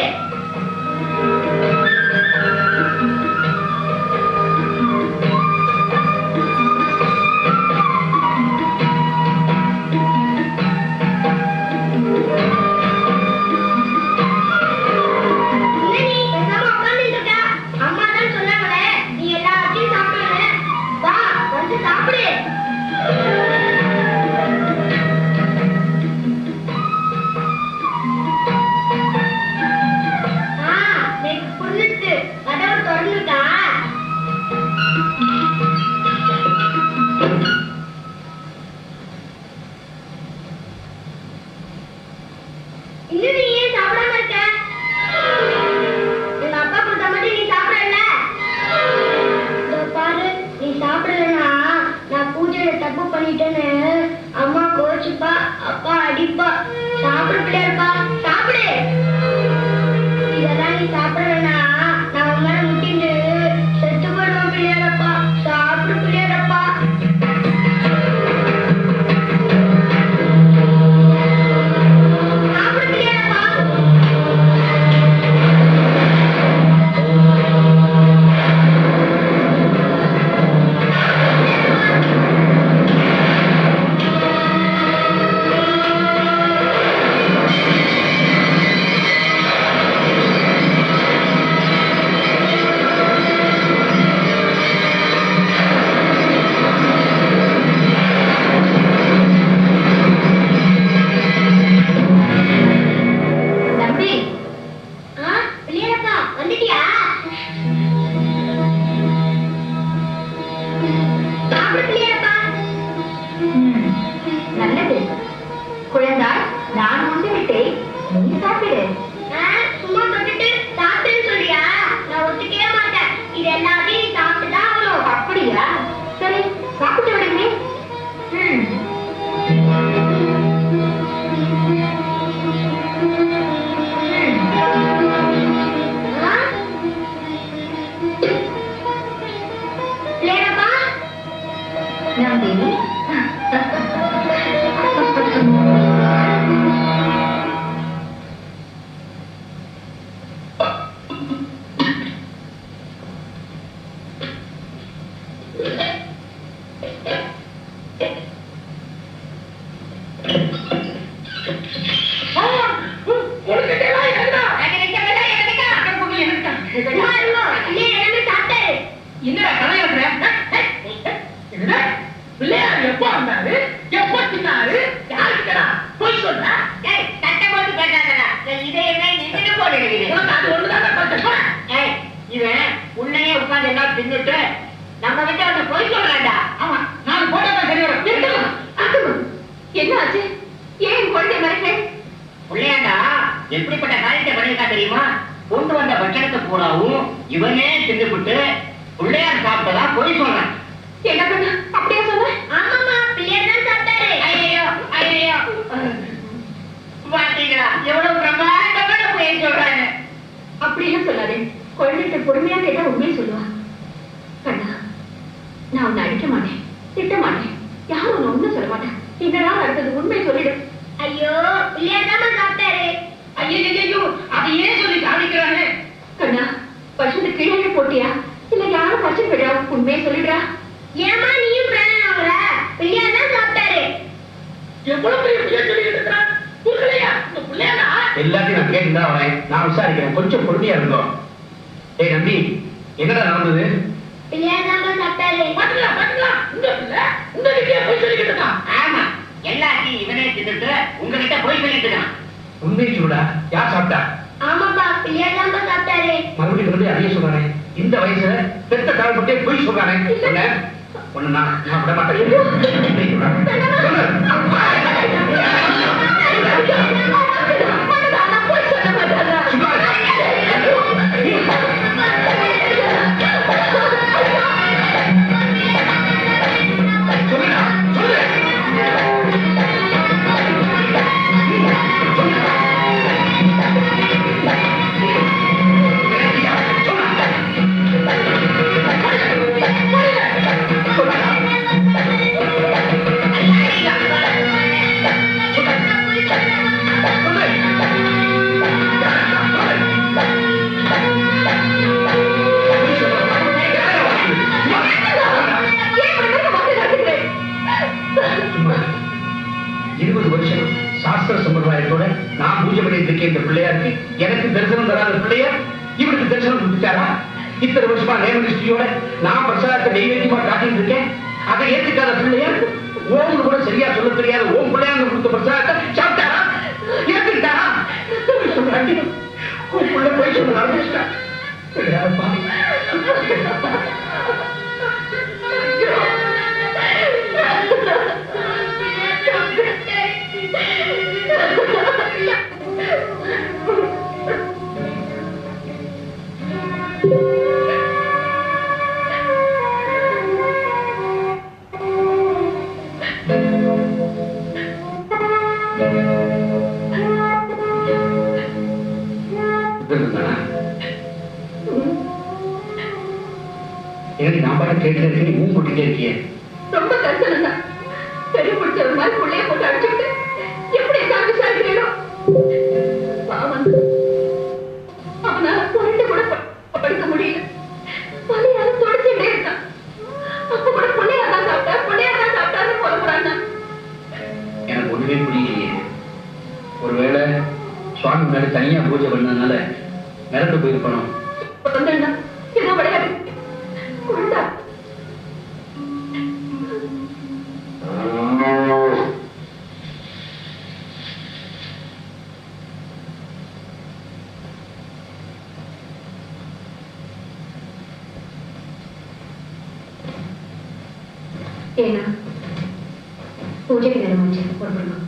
பூராவும் இவனே தின்னுபிட்டு பிள்ளையார் சாப்பிட்டதா போய் சொல்றேன். என்ன பண்ண அப்படியே சொன்ன? ஆமாமா, பிள்ளையார் தான் சாப்பிட்டாரு. ஐயோ ஐயோ, பாத்தீங்களா எவ்வளவு பிரமாண்டமான போய் சொல்றாங்க. அப்படியெல்லாம் சொல்லாதே. குழந்தைகிட்ட பொறுமையா கேட்டா உண்மையை சொல்லுவா. கண்ணா, நான் உன்னை அடிக்க மாட்டேன், திட்ட மாட்டேன், யாரும் உன்னை ஒண்ணும் சொல்ல மாட்டேன். என்னடா நடந்தது உண்மையை சொல்லிடு. ஐயோ, பிள்ளையார் தான் சாப்பிட்டாரு. ஐயோ, அதை ஏன் சொல்லி காமிக்கிறாங்க? கண்ணா, வருஷத்து கீழே போட்டியா இல்ல யாரும் பச்சை போயிடா? உண்மையை சொல்லிடுறா. ஏமா நீயும் பிராணவர பிள்ளையார் தான் சாப்பிட்டாரு. எவ்வளவு பெரிய பிள்ளையார் சொல்லிட்டு இருக்கா? புரியலையா? இந்த பிள்ளையாரா? எல்லாத்தையும் நான் கேட்டு தான் வரேன். நான் விசாரிக்கிறேன், கொஞ்சம் பொறுமையா இருந்தோம். ஏய் நம்பி, என்னடா நடந்தது? பிள்ளையார் தான் சாப்பிட்டாரு. பாத்தீங்களா இந்த பிள்ளை உங்ககிட்ட போய் சொல்லிட்டு இருக்கான். ஆமா, எல்லாத்தையும் இவனே தின்னுட்டு உங்ககிட்ட போய் சொல்லிட்டு இருக்கான். உண்மையை சொல்லுடா, யார் சாப்பிட்டா? ஆமாப்பா, பிள்ளையார் தான் சாப்பிட்டாரு. மறுபடியும் அதே சொல்றானே. இந்த வயசுல பெத்த தாழ்பட்டே போய் சொல்றானே. ஒண்ணு நான் விட மாட்டேன். நான் பூஜை பண்ணிட்டு இருக்கேன். இந்த பிள்ளையாருக்கு எனக்கு தரிசனம் தராத பிள்ளையார் இவருக்கு தரிசனம் கொடுத்துட்டாரா? இத்தனை வருஷமா நேமனிஷ்டியோட நான் பிரசாதத்தை நெய்வேத்தியமா காட்டிட்டு இருக்கேன். அதை ஏத்துக்காத பிள்ளையார் ஓம் கூட சரியா சொல்ல தெரியாத ஓம் பிள்ளையார் கொடுத்த பிரசாதத்தை சாப்பிட்டாரா? ஏத்துக்கிட்டாரா? உள்ள போய் சொல்ல ஆரம்பிச்சிட்டேன். எனக்கு நான் பாட்டு கேட்டு இருக்கேன், நீ போட்டுட்டே இருக்கியே. ரொம்ப கஷ்டம் தான். பெரிய பிடிச்ச ஒரு மாதிரி பிள்ளைய போட்டு அடிச்சுட்டு எப்படி எல்லாம் விசாரிக்கிறீங்களோ பாவம். அவனால புரண்டு கூட படிக்க முடியல. வலியால தொடச்சுட்டே இருக்கான். அப்ப கூட பிள்ளையா தான் சாப்பிட்டான்னு போடக்கூடாது. எனக்கு ஒண்ணுமே புரியலையே. ஒருவேளை சுவாமி மேல தனியா பூஜை பண்ணதுனால மிரண்டு போயிருக்கணும். ஏதோ விளையாடு குழந்தா. ஏன்னா பூஜைக்கு நேரம் ஆச்சு, புறப்படணும்.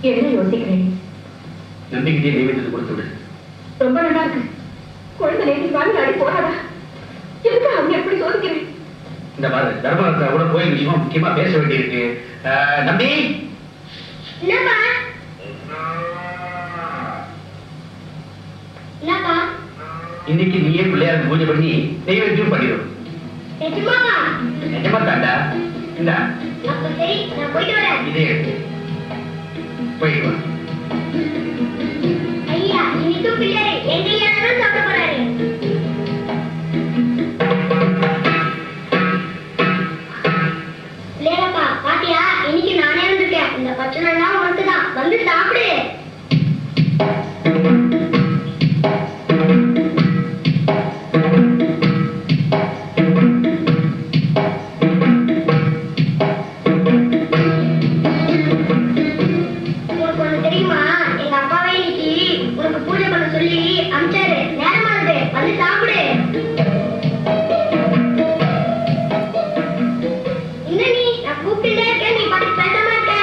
என்ன யோசிக்கிறேன்? நம்பிக்கிட்டே நைவேத்தியத்தை கொடுத்து விடு. ரொம்ப நல்லா இருக்கு. குழந்தை நேற்று வாங்கி அடி போறாடா. எதுக்கு அவங்க எப்படி சோதிக்கிறேன்? இந்த மாதிரி தர்மரத்தை கூட கோயில் விஷயமா முக்கியமா பேச வேண்டியிருக்கு. நம்பி என்னப்பா என்னப்பா இன்னைக்கு நீயே பிள்ளையாருக்கு பூஜை பண்ணி நைவேத்தியம் பண்ணிடும். நிஜமாவா? நிஜமா தாண்டா. இந்தா அப்ப சரி, நான் போயிட்டு வரேன். இதே போயிட்டு வா. ஐயா, இன்னைக்கு பிள்ளையாரு எங்க ஐயாதான் சாப்பிட போறாரு. பிள்ளையாரப்பா பாத்தியா, இன்னைக்கு நானே வந்திருக்கேன். இந்த பச்சை நாள்லாம் உனக்கு தான், வந்து சாப்பிடு. உனக்கு ஒண்ணு தெரியுமா? எங்க அப்பாவே இன்னைக்கு உனக்கு பூஜை பண்ண சொல்லி அனுப்பிச்சாரு. நேரமானது, வந்து சாப்பிடு. என்ன நீ, நான் கூப்பிட்டுட்டே இருக்கேன், நீ பாட்டுக்கு பேசாம இருக்க.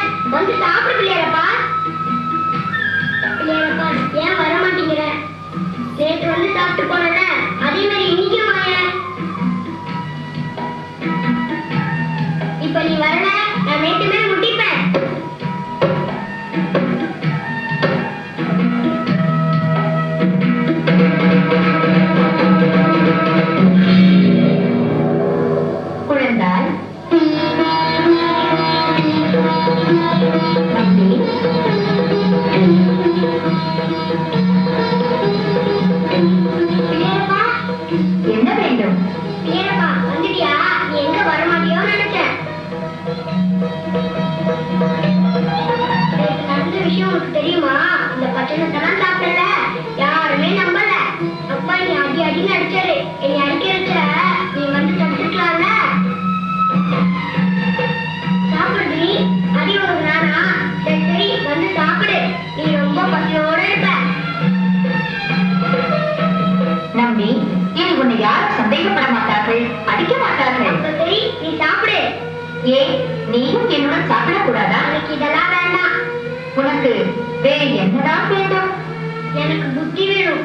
என்னை அடிக்கிறச்ச நீ வந்து தடுத்துக்கலாம்ல? சாப்பிடுடி, அடி ஒரு நானா? சரி சரி வந்து சாப்பிடு, நீ ரொம்ப பசியோட இருப்ப. நம்பி, இனி உன்னை யாரும் சந்தேகப்பட மாட்டார்கள், அடிக்க மாட்டார்கள். சரி நீ சாப்பிடு. ஏன் நீயும் என்னுடன் சாப்பிடக்கூடாதா? எனக்கு இதெல்லாம் வேண்டாம். உனக்கு வேறு என்னதான் வேண்டும்? எனக்கு புத்தி வேணும்.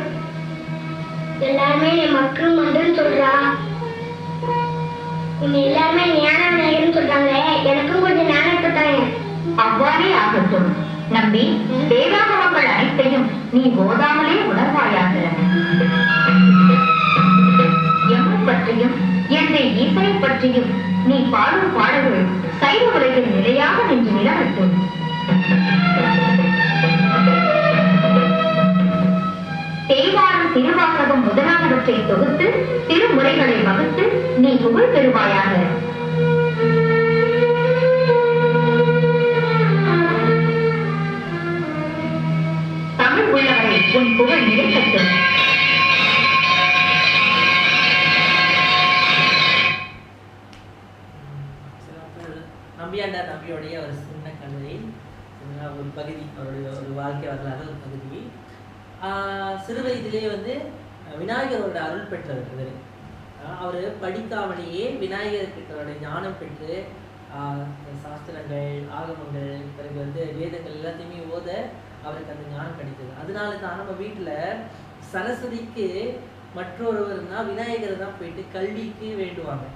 எல்லாருமே என் மக்கள் மண்டுன்னு சொல்றா. உன்னை எல்லாருமே ஞான விநாயகர்னு சொல்றாங்களே, எனக்கும் கொஞ்சம் ஞானத்தை தாங்க. அவ்வாறே ஆகட்டும். நம்பி, வேதாகமங்கள் அனைத்தையும் நீ போதாமலே உணர்வாயாக. எம்மை பற்றியும் என்னை ஈசனை பற்றியும் நீ பாடும் பாடல்கள் சைவ உலகில் நிலையாக நின்று நிலவட்டும். தேவாரம் திருவாசகம் முதலானவற்றை தொகுத்து திருமுறைகளை வகுத்து நீ புகழ் பெறுவாயாக. தமிழ் உள்ளவரை உன் புகழ் நிலைக்கட்டும். நம்பியாண்டார் நம்பியோடைய ஒரு சின்ன கதை, ஒரு பகுதி, அவருடைய ஒரு வாழ்க்கை வரலாறு ஒரு பகுதி. சிறு வயதிலேயே வந்து விநாயகரோட அருள் பெற்றவர். அவர் படிக்காமலேயே விநாயகர் கிட்டோட ஞானம் பெற்று சாஸ்திரங்கள், ஆகமங்கள், பிறகு வந்து வேதங்கள் எல்லாத்தையுமே ஓத அவருக்கு அந்த ஞானம் கிடைத்தது. அதனால தான் நம்ம வீட்டில் சரஸ்வதிக்கு மற்றொருவர்னா விநாயகரை தான் போயிட்டு கல்விக்கு வேண்டுவாங்க.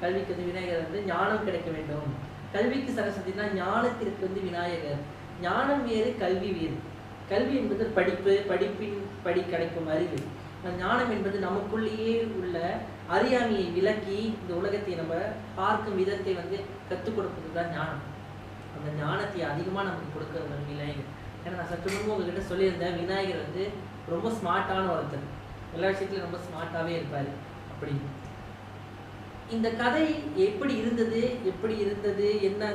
கல்விக்கு வந்து விநாயகர் வந்து ஞானம் கிடைக்க வேண்டும். கல்விக்கு சரஸ்வதினா ஞானத்திற்கு வந்து விநாயகர். ஞானம் வேறு, கல்வி வேறு. கல்வி என்பது படிப்பின் படி கிடைக்கும் அறிவு. ஞானம் என்பது நமக்குள்ளேயே உள்ள அறியாமையை விலக்கி இந்த உலகத்தை நம்ம பார்க்கும் விதத்தை வந்து கற்றுக் கொடுப்பது தான் ஞானம். அந்த ஞானத்தை அதிகமாக நமக்கு கொடுக்கறது விநாயகர். ஏன்னா நான் சற்று முன்பு உங்ககிட்ட சொல்லியிருந்தேன், விநாயகர் வந்து ரொம்ப ஸ்மார்ட்டான ஒருத்தர், எல்லா விஷயத்துலையும் ரொம்ப ஸ்மார்ட்டாகவே இருப்பார் அப்படின்னு. இந்த கதை எப்படி இருந்தது, என்ன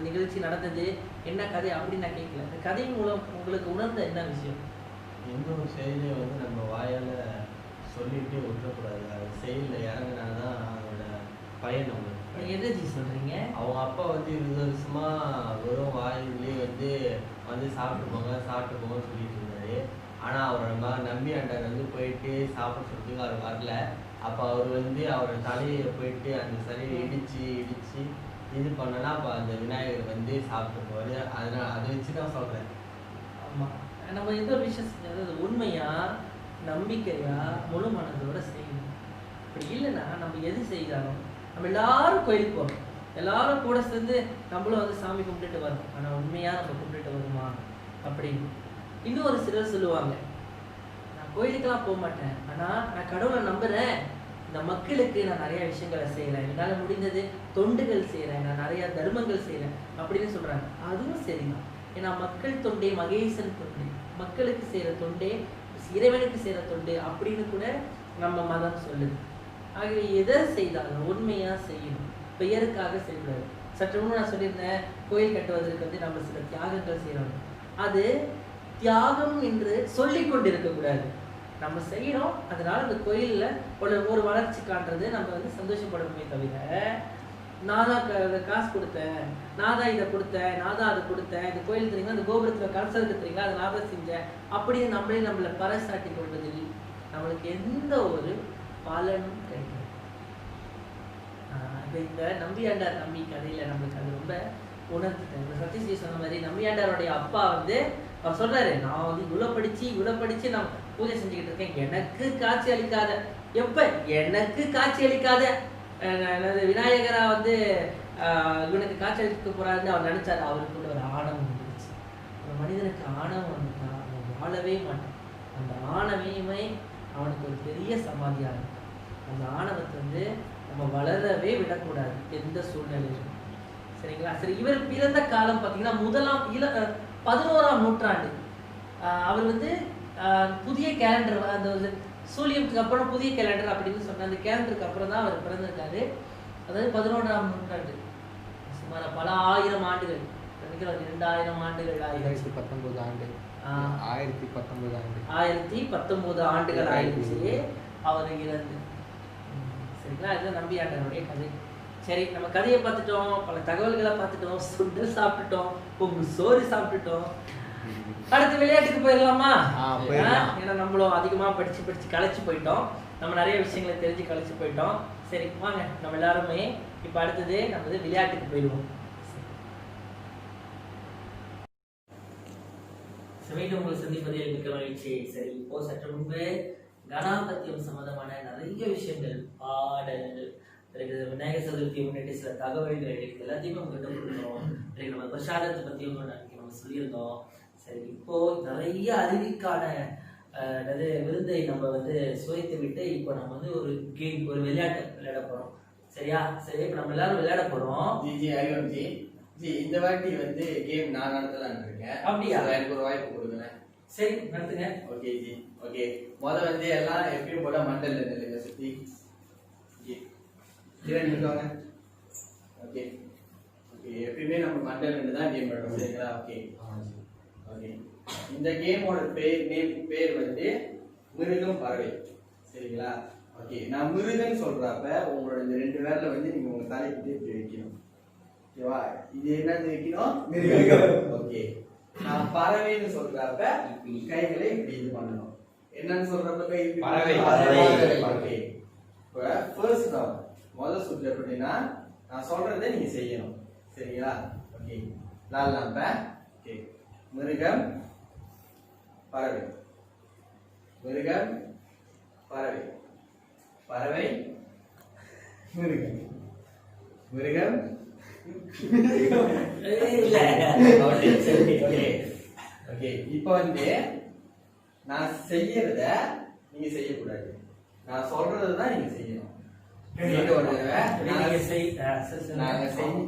நிகழ்ச்சி நடந்தது, என்ன கதை அப்படின்னு நான் கேட்கல. இந்த கதை மூலம் உங்களுக்கு உணர்ந்த என்ன விஷயம்? எந்த ஒரு செயலையை வந்து நம்ம வாயால் சொல்லிட்டு விட்டுறக்கூடாது. அது செயலில் இறங்கினாதான் அதோட பயன் நம்மளுக்கு. எதை சொல்றீங்க? அவங்க அப்பா வந்து 20 வருஷமா வெறும் வாயிலே வந்து சாப்பிட்டு போங்கன்னு சொல்லிட்டு இருந்தாரு. ஆனால் அவரோட நம்பியாண்டார் வந்து போயிட்டு சாப்பிட சொல்றதுக்கு அவர் வரல. அப்போ அவர் வந்து அவரோட தலையை போயிட்டு அந்த சிலையை இடிச்சு இது பண்ணனா அப்போ அந்த விநாயகர் வந்து சாப்பிட்டு போவார். அதனால அதை வச்சு தான் சொல்கிறேன். ஆமாம், நம்ம எந்த ஒரு விஷயம் செஞ்சது உண்மையா நம்பிக்கையா முழு மனதோட செய்யணும். அப்படி இல்லைன்னா நம்ம எது செய்தாலும் நம்ம எல்லாரும் கோயிலுக்கு போகிறோம், எல்லாரும் கூட சேர்ந்து நம்மளும் வந்து சாமி கும்பிட்டுட்டு வரோம். ஆனால் உண்மையாக நம்ம கும்பிட்டுட்டு வருமா அப்படின்னு. இன்னும் ஒரு சிலர் சொல்லுவாங்க, நான் கோயிலுக்கெல்லாம் போக மாட்டேன், ஆனால் நான் கடவுளை நம்புகிறேன், இந்த மக்களுக்கு நான் நிறைய விஷயங்களை செய்கிறேன், என்னால் முடிந்தது தொண்டுகள் செய்கிறேன், நான் நிறையா தர்மங்கள் செய்கிறேன் அப்படின்னு சொல்கிறாங்க. அதுவும் சரிதான். ஏன்னா மக்கள் தொண்டே மகேசன் தொண்டே, மக்களுக்கு செய்கிற தொண்டே இறைவனுக்கு செய்கிற தொண்டு அப்படின்னு கூட நம்ம மதம் சொல்லுது. ஆகவே எதை செய்தாலும் உண்மையாக செய்யணும், பெயருக்காக செய்யக்கூடாது. சற்று முன்பு நான் சொல்லியிருந்தேன், கோயில் கட்டுவதற்கு வந்து நம்ம சில தியாகங்கள் செய்கிறோம். அது தியாகம் என்று சொல்லி கொண்டு இருக்கக்கூடாது, நம்ம செய்யணும். அதனால அந்த கோயிலில் ஒரு வளர்ச்சி காட்டுறது நம்ம வந்து சந்தோஷப்படணுமே தவிர, நான் தான் காசு கொடுத்தேன், நான் தான் இதை கொடுத்தேன், நான் தான் அதை கொடுத்தேன், இந்த கோயில் தெரியுங்களா, இந்த கோபுரத்தில் கலசம் தெரியுங்களா, அதை நான் தான் செஞ்சேன் அப்படின்னு நம்மளை பறைசாட்டி கொண்டதில் நம்மளுக்கு எந்த ஒரு பலனும் கிடையாது. இப்போ இந்த நம்பியாண்டார் நம்பி கதையில் நம்மளுக்கு அது ரொம்ப உணர்த்துட்டேன். இந்த சதீஷ்ஜி சொன்ன மாதிரி நம்பியாண்டாருடைய அப்பா வந்து அவர் சொல்றாரு, நான் வந்து இவ்வளோ படிச்சு நான் பூஜை செஞ்சுக்கிட்டு இருக்கேன், எனக்கு காட்சி அளிக்காத, எப்ப எனக்கு காட்சி அளிக்காத விநாயகரா வந்து இவனுக்கு காட்சி அளிக்க போறாருன்னு அவர் நினைச்சாரு. அவருக்கு கூட ஒரு ஆணவம் வந்துருச்சு. ஒரு மனிதனுக்கு ஆணவம் வந்துட்டா அவன் வாழவே மாட்டான். அந்த ஆணவமே அவனுக்கு ஒரு பெரிய சமாதியாக இருக்கும். அந்த ஆணவத்தை வந்து நம்ம வளரவே விடக்கூடாது எந்த சூழ்நிலையிலும், சரிங்களா? சரி, இவர் பிறந்த காலம் பார்த்தீங்கன்னா 11ஆம் நூற்றாண்டு. அவர் வந்து புதிய கேலண்டர், அந்த சூரியனுக்கு அப்புறம் புதிய கேலண்டர் அப்படின்னு சொன்ன அந்த கேலண்டருக்கு அப்புறம் தான் அவர் பிறந்திருக்காரு. அதாவது 11ஆம் நூற்றாண்டு, சுமார் பல ஆயிரம் ஆண்டுகள், 2000 ஆண்டுகள் ஆயிடுச்சு. 19 ஆண்டு 1019 ஆண்டு 1019 ஆண்டுகள் ஆயிடுச்சு அவர் இறந்து. சரிங்களா? இதுதான் நம்பி ஆண்டவருடைய கதை. சரி, நம்ம கதையை பார்த்துட்டோம், பல தகவல்களை பார்த்துட்டோம், சுண்டல் சாப்பிட்டுட்டோம், பொங்கல் சோறு சாப்பிட்டுட்டோம். அடுத்து விளையாட்டுக்கு போயிடலாமா? ஏன்னா நம்மளும் அதிகமாக படிச்சு களைச்சு போயிட்டோம், நம்ம நிறைய விஷயங்களை தெரிஞ்சு களைச்சு போயிட்டோம். சரி வாங்க, நம்ம எல்லாருமே இப்போ அடுத்தது நம்ம விளையாட்டுக்கு போயிடுவோம். மீண்டும் உங்களை சந்திப்பதில் மிக்க மகிழ்ச்சி. சரி, இப்போ சற்று முன்பு கணாபத்தியம் சம்பந்தமான நிறைய விஷயங்கள், பாடல், விநாயகர் சதுர்த்தி முன்னிட்டு சில தகவல்கள் எல்லாத்தையுமே உங்ககிட்ட கொடுக்குறோம். நம்ம பிரசாதத்தை பற்றியும் நம்ம சொல்லியிருந்தோம். சரி, இப்போ நிறைய அறிவிக்கான விருந்தை நம்ம சுவைத்து விட்டு இப்போ நம்ம ஒரு கேம், ஒரு விளையாட்டு விளையாட போறோம். சரியா? சரி, இப்போ நம்ம எல்லாரும் விளையாட போறோம். ஜி இந்த வாட்டி கேம் நான் நடத்தலான்னு இருக்கேன். அப்படியா? எனக்கு ஒரு வாய்ப்பு கொடுங்க. சரி, நடத்துங்க. Okay G. ஓகே, முதல்ல எல்லாம் எப்பயும் போல மண்டல நிலையில சுத்தி ஜி கிரண் இருக்காங்க. ஓகே ஓகே, எப்பயுமே நம்ம மண்டல நின்று தான் கேம் விளையாடுறோம். சரிங்களா? ஓகே ஓகே, இந்த கேமோட பேர் மிருகம் பறவை. சரிங்களா? ஓகே, நான் மிருகன்னு சொல்றப்ப உங்களோட இந்த 2 பேர்ல நீங்க உங்க தலைக்கிட்டே இப்படி வைக்கணும். ஓகேவா? இது என்னது வைக்கணும்? மிருகம். ஓகே, நான் பறவைன்னு சொல்றப்ப கைகளை இப்படி இது பண்ணணும். என்னன்னு சொல்றப்ப கை பறவை. ஓகே, இப்போ ஃபர்ஸ்ட் ரவுண்ட் முதல் சுற்று எப்படின்னா நான் சொல்றதை நீங்க செய்யணும். சரிங்களா? ஓகே, லால்லாம்ப. ஓகே, மிருகம் பறவை, மிருகம் பறவை, பறவை மிருகம், மிருகம். ஓகே, இப்போ நான் செய்யறத நீங்க செய்யக்கூடாது, நான் சொல்றதுதான் நீங்க செய்யணும்.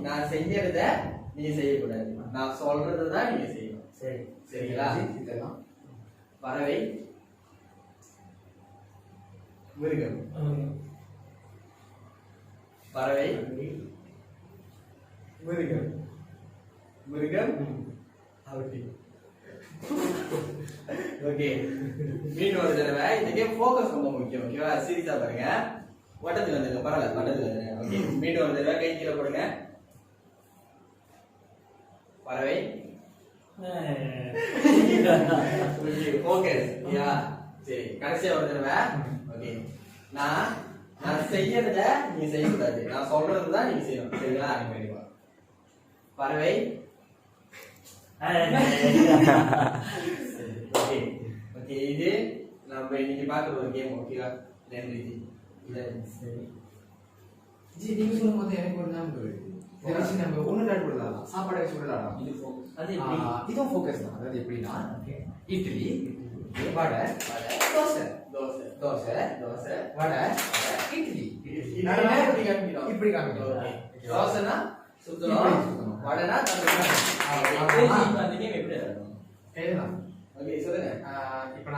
நான் செய்யறத நீங்க செய்யக்கூடாது, நான் சொல்றதுதான் நீங்க செய்யணும். சரி, சரிங்களா? இதெல்லாம் பறவை, மிருகம், பறவை, மிருகம், மிருகம், அவுட்டி. ஓகே, மீண்டும் ஒரு தடவை. இந்த கேம் ஃபோக்கஸ் ரொம்ப முக்கியம். ஓகேவா? சீரியஸா பாருங்க. வட்டத்துக்கு வந்துருங்க, பரவாயில்ல, வட்டத்துக்கு வந்துருங்க. ஓகே, மீண்டும் ஒரு தடவை கை கீழே போடுங்க. பறவை. ஃபோக்கஸ். யா, சரி, கடைசியா ஒரு தடவை. ஓகே, நான் செய்யறத நீங்க செய்யக்கூடாது, நான் சொல்றதுதான் நீங்க செய்யணும். சரிங்களா? பறவை. ஓகே ஓகே, இது நம்ம இன்னைக்கு பார்க்குற ஒரு கேம். ஓகேவா? நன்றி ஜி. சரி ஜி, நீங்க சொல்லும் போது எனக்கு ஒரு ஞாபகம் வருது. நம்ம ஒன்று ரெண்டு விடலாம், சாப்பாடு வச்சு விடலாம். இதுவும் ஃபோக்கஸ் தான். அதாவது எப்படின்னா இட்லி, வடை, தோசை, தோசை, தோசை, தோசை, வடை, இட்லி. இப்படி காமிக்கணும். தோசைனா சுத்தணும், வடைனா கைதான். ஓகே, சொல்லுங்க. இப்போ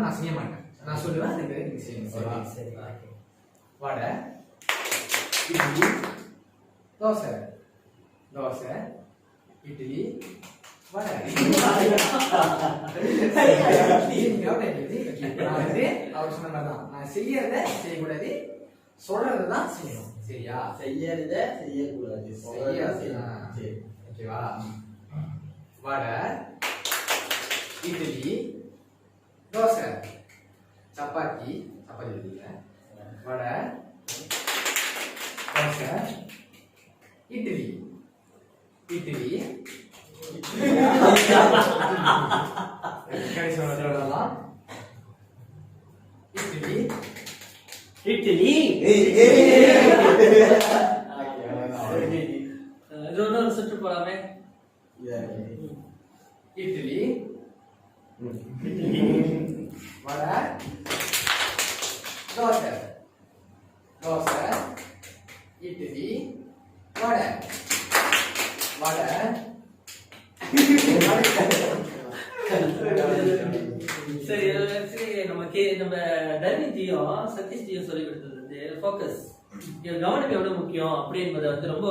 நான் செய்ய மாட்டேன், நான் சொல்லுவேன், அதுக்கு நீங்க செய்யணும். சரி, வடை, இட்லி, தோசை, தோசை, இட்லி, வடை. அவர் சொன்ன மாதிரிதான், நான் செய்யறத செய்யக்கூடாது, சொல்றதுதான் செய்யணும். சரியா? செய்யறத செய்யக்கூடாது, சரி, ஓகேவா? வடை, இட்லி, தோசை, சப்பாத்தி, சப்பாத்தி இல்லை, வடை, தோசை, இட்லி, இட்லி, கடைசி சொல்லலாம், இட்லி, இட்லி. இன்னொரு சுற்று போலாமே. இட்லி, வடை, தோசை, தோசை, இட்லி, வடை, வடை. சரி, நம்ம தர்மிஜியும் சதீஷ்ஜியும் சொல்லி கொடுத்தது ஃபோக்கஸ், கவனம் எவ்வளவு முக்கியம் அப்படி என்பதை ரொம்ப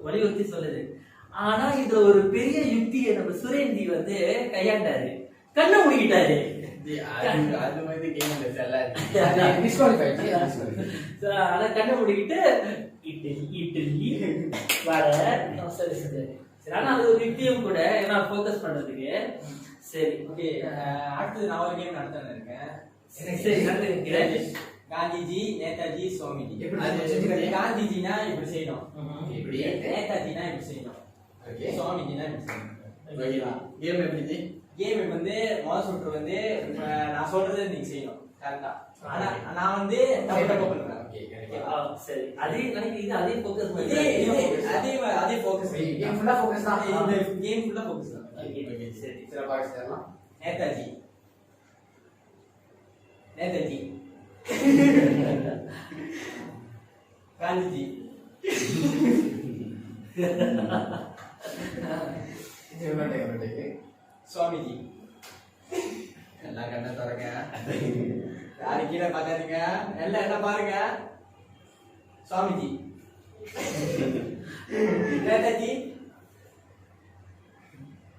வலியுறுத்தி சொல்லுது. ஆனா இதுல ஒரு பெரிய யுக்தியை நம்ம சுரேந்தி கையாண்டாரு, கண்ணை மூடிக்கிட்டாரு. அது வந்து கேம்ல செல்லாது. அதை கண்ணை மூடிக்கிட்டு இட்லி இட்லி வடை சரி சரி சரி. ஆனா அது ஒரு யுக்தியும் கூட ஏன்னா ஃபோக்கஸ் பண்றதுக்கு. சரி ஓகே, அடுத்து நான் ஒரு கேம் நடத்த இருக்கேன். சரி நடந்துக்கிறேன். காந்திஜி, நேதாஜி, சுவாமிஜி. எப்படி? காந்திஜினா இப்படி செய்யணும், இப்படி. நேதாஜினா இப்படி செய்யணும், ஓகே. சுவாமிஜினா இப்படி செய்யணும். ஓகேவா? கேம் எப்படி? கேம் வந்து முதல் சுற்று வந்து இப்ப நான் சொல்றது நீங்க செய்யணும் கரெக்டா. ஆனா நான் வந்து தப்பு தப்பு பண்றேன். ஓகே, சரி அதே நினைக்கிறேன். இது அதே ஃபோக்கஸ் பண்ணி அதே ஃபோக்கஸ் கேம் ஃபுல்லா ஃபோக்கஸ் தான். இந்த கேம் ஃபுல்லா ஃபோக்கஸ் தான். ஓகே சரி. சிறப்பாக செய்யலாம். நேதாஜி, நேதாஜி, காந்திஜி, சுவாமிஜி. எல்லாம் கண்ணை திறங்க. யாரு கீழே பார்க்காதீங்க, எல்லாம் என்ன பாருங்க. சுவாமிஜி, நேதாஜி,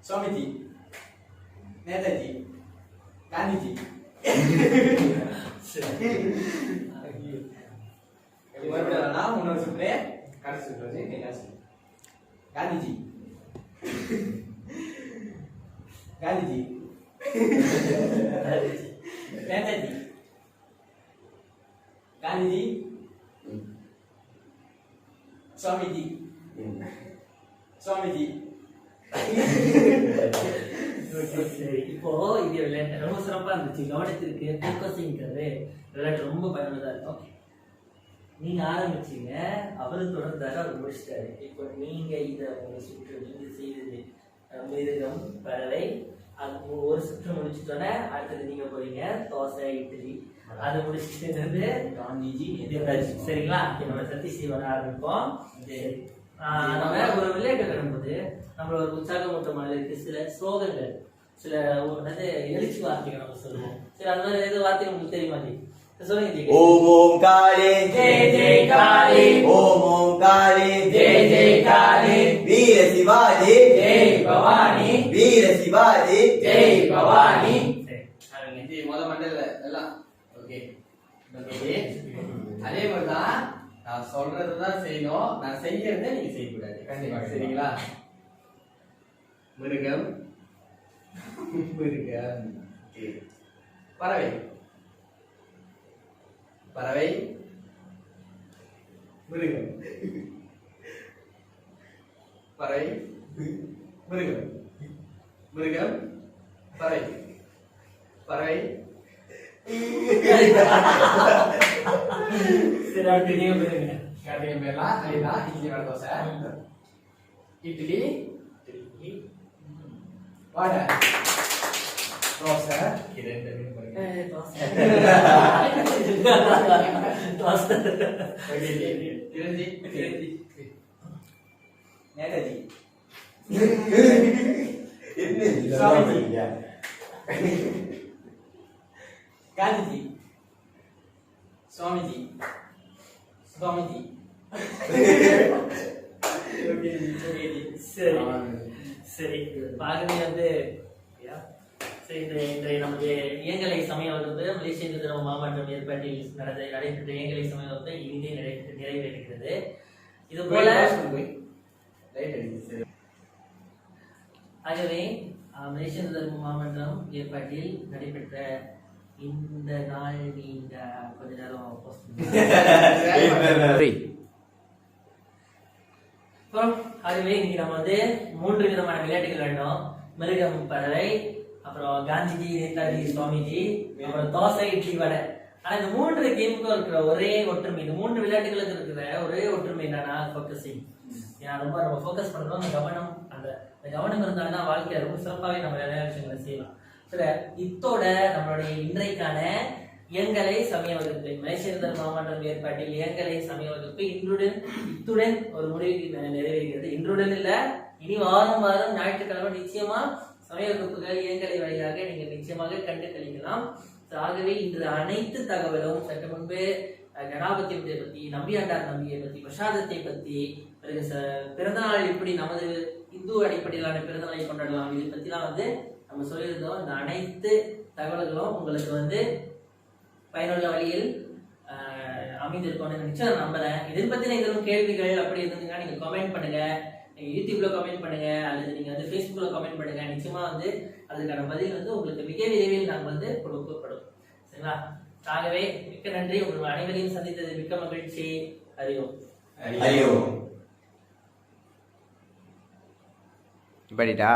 சுவாமிஜி, நேதாஜி, காந்திஜி. மறுபடியும் முன்னொரு சுற்று கடைசி சுற்று வந்து காந்திஜி, காந்திஜி, நேதாஜி, காந்திஜி, சுவாமிஜி, சுவாமிஜி. சரி இப்போ இது விளையாட்டு ரொம்ப சிறப்பா இருந்துச்சு. கவனத்திற்கு ஃபோக்கஸிங்கிறது விளையாட்டு ரொம்ப பயனுள்ளதா இருக்கும். நீங்க ஆரம்பிச்சீங்க, அவரு தொடர்ந்தாரு, அவர் முடிச்சிட்டாரு. இப்போ நீங்க இதை உங்க சுற்று நீங்க செய்தது மிருகம், பறவை, அது ஒரு சுற்று முடிச்சுட்டோன்னே அடுத்தது நீங்க போறீங்க தோசை, இட்லி, அது முடிச்சுட்டு வந்து காந்திஜி, நேதாஜி. சரிங்களா? என்னோட சதீஷ் சிவன் ஆரம்பிப்போம். நம்ம ஒரு விளையாட்டு விளையாடும்போது நம்மள ஒரு உற்சாகமூட்டமானதுக்கு சில ஸ்லோகங்கள், சில எழுச்சி வார்த்தைகள் நம்ம சொல்லுவோம். சரி, அந்த மாதிரி எது வார்த்தை உங்களுக்கு தெரியுமா? சொல்லுங்க. ஓம் ஓம் காளி ஜெய் ஜெய் காளி, ஓம் ஓம் காளி ஜெய் ஜெய் காளி, வீர சிவாஜி ஜெய் பவானி, வீர சிவாஜி ஜெய் பவானி. இது முதல் மண்டல எல்லாம் ஓகே. ஓகே, அதே மாதிரிதான் நான் சொல்றதுதான் செய்யணும், நான் செய்யறத நீங்க செய்யக்கூடாது. கண்டிப்பா சரிங்களா? மிருகம், மிருகம். பறவை, பறவை, மிருகம், பறவை, மிருகம், மிருகம், பறவை, பறவை. சரி, அடுத்து நீங்க போயிருங்க. கடையை பேர்லாம் அதுதான் இட்லி வடை தோசை. இட்லி, வடை தோசை. இது ரெண்டு நேதாஜி, காந்திஜி, சுவாமிஜி, சுவாமிஜி. சரி சரி. ஆகவே வந்து இன்றைய நமது இயங்கலை சமய வகுப்பு மலேசிய இந்து தர்ம மாவட்டம் ஏற்பாட்டில் நடைபெற்ற இயங்கலை சமய வகுப்பு இங்கே நிறைவேறுகிறது. இது போல ஆகவே மலேசிய இந்து தர்ம மாவட்டம் ஏற்பாட்டில் நடைபெற்ற இந்த நாள் நீங்க கொஞ்ச நேரம் ஆகவே இன்னைக்கு நம்ம வந்து 3 விதமான விளையாட்டுகள் வேண்டும். மிருகம், பறவை, அப்புறம் காந்திஜி, நேதாஜி, சுவாமிஜி, அப்புறம் தோசை, இட்லி, வடை. ஆனா இந்த 3 கேமுக்கும் இருக்கிற ஒரே ஒற்றுமை, இந்த 3 விளையாட்டுகளுக்கு இருக்கிற ஒரே ஒற்றுமை என்னன்னா ஃபோக்கஸிங். ஏன்னா ரொம்ப நம்ம ஃபோக்கஸ் பண்றோம், அந்த கவனம், அந்த கவனம் இருந்தால்தான் வாழ்க்கையில ரொம்ப சிறப்பாகவே நம்ம நிறைய விஷயங்களை செய்யலாம். சரி, இத்தோட நம்மளுடைய இன்றைக்கான இயங்கலை சமய வகுப்பு மலேசிய இந்து தர்ம மாவட்டம் ஏற்பாட்டில் இயங்கலை சமய வகுப்பு இத்துடன் ஒரு முடிவுக்கு நிறைவேறுகிறது. இன்றுடன் இல்ல, இனி வாரம் வாரம் ஞாயிற்றுக்கிழமை நிச்சயமா சமய வகுப்புகள் இயங்கலை வழியாக நீங்க நிச்சயமாக கண்டு கழிக்கலாம். ஆகவே இன்று அனைத்து தகவலும் சற்று முன்பு கணாபத்தியத்தை பத்தி, நம்பியாண்டார் நம்பியை பத்தி, பிரசாதத்தை பத்தி, பிறகு பிறந்தநாள் எப்படி நமது இந்து அடிப்படையிலான பிறந்தநாளை கொண்டாடலாம், இதை பத்திலாம் வந்து நம்ம சொல்லியிருந்தோம். இந்த அனைத்து தகவல்களும் உங்களுக்கு வந்து பயனுள்ள வழியில் அமைந்திருக்கும்னு நினைச்சு நான் நம்புறேன். இதை பத்தின எதுவும் கேள்விகள் அப்படி இருந்தீங்கன்னா நீங்க கமெண்ட் பண்ணுங்க, நீங்க யூடியூப்ல கமெண்ட் பண்ணுங்க, அல்லது நீங்க வந்து ஃபேஸ்புக்ல கமெண்ட் பண்ணுங்க. நிச்சயமா வந்து அதுக்கான பதில் வந்து உங்களுக்கு மிக விரைவில் நாங்கள் வந்து கொடுக்கப்படும். சரிங்களா? ஆகவே மிக்க நன்றி. உங்கள் அனைவரையும் சந்தித்தது மிக்க மகிழ்ச்சி. அறிவோம். அறிவோம். இப்படிடா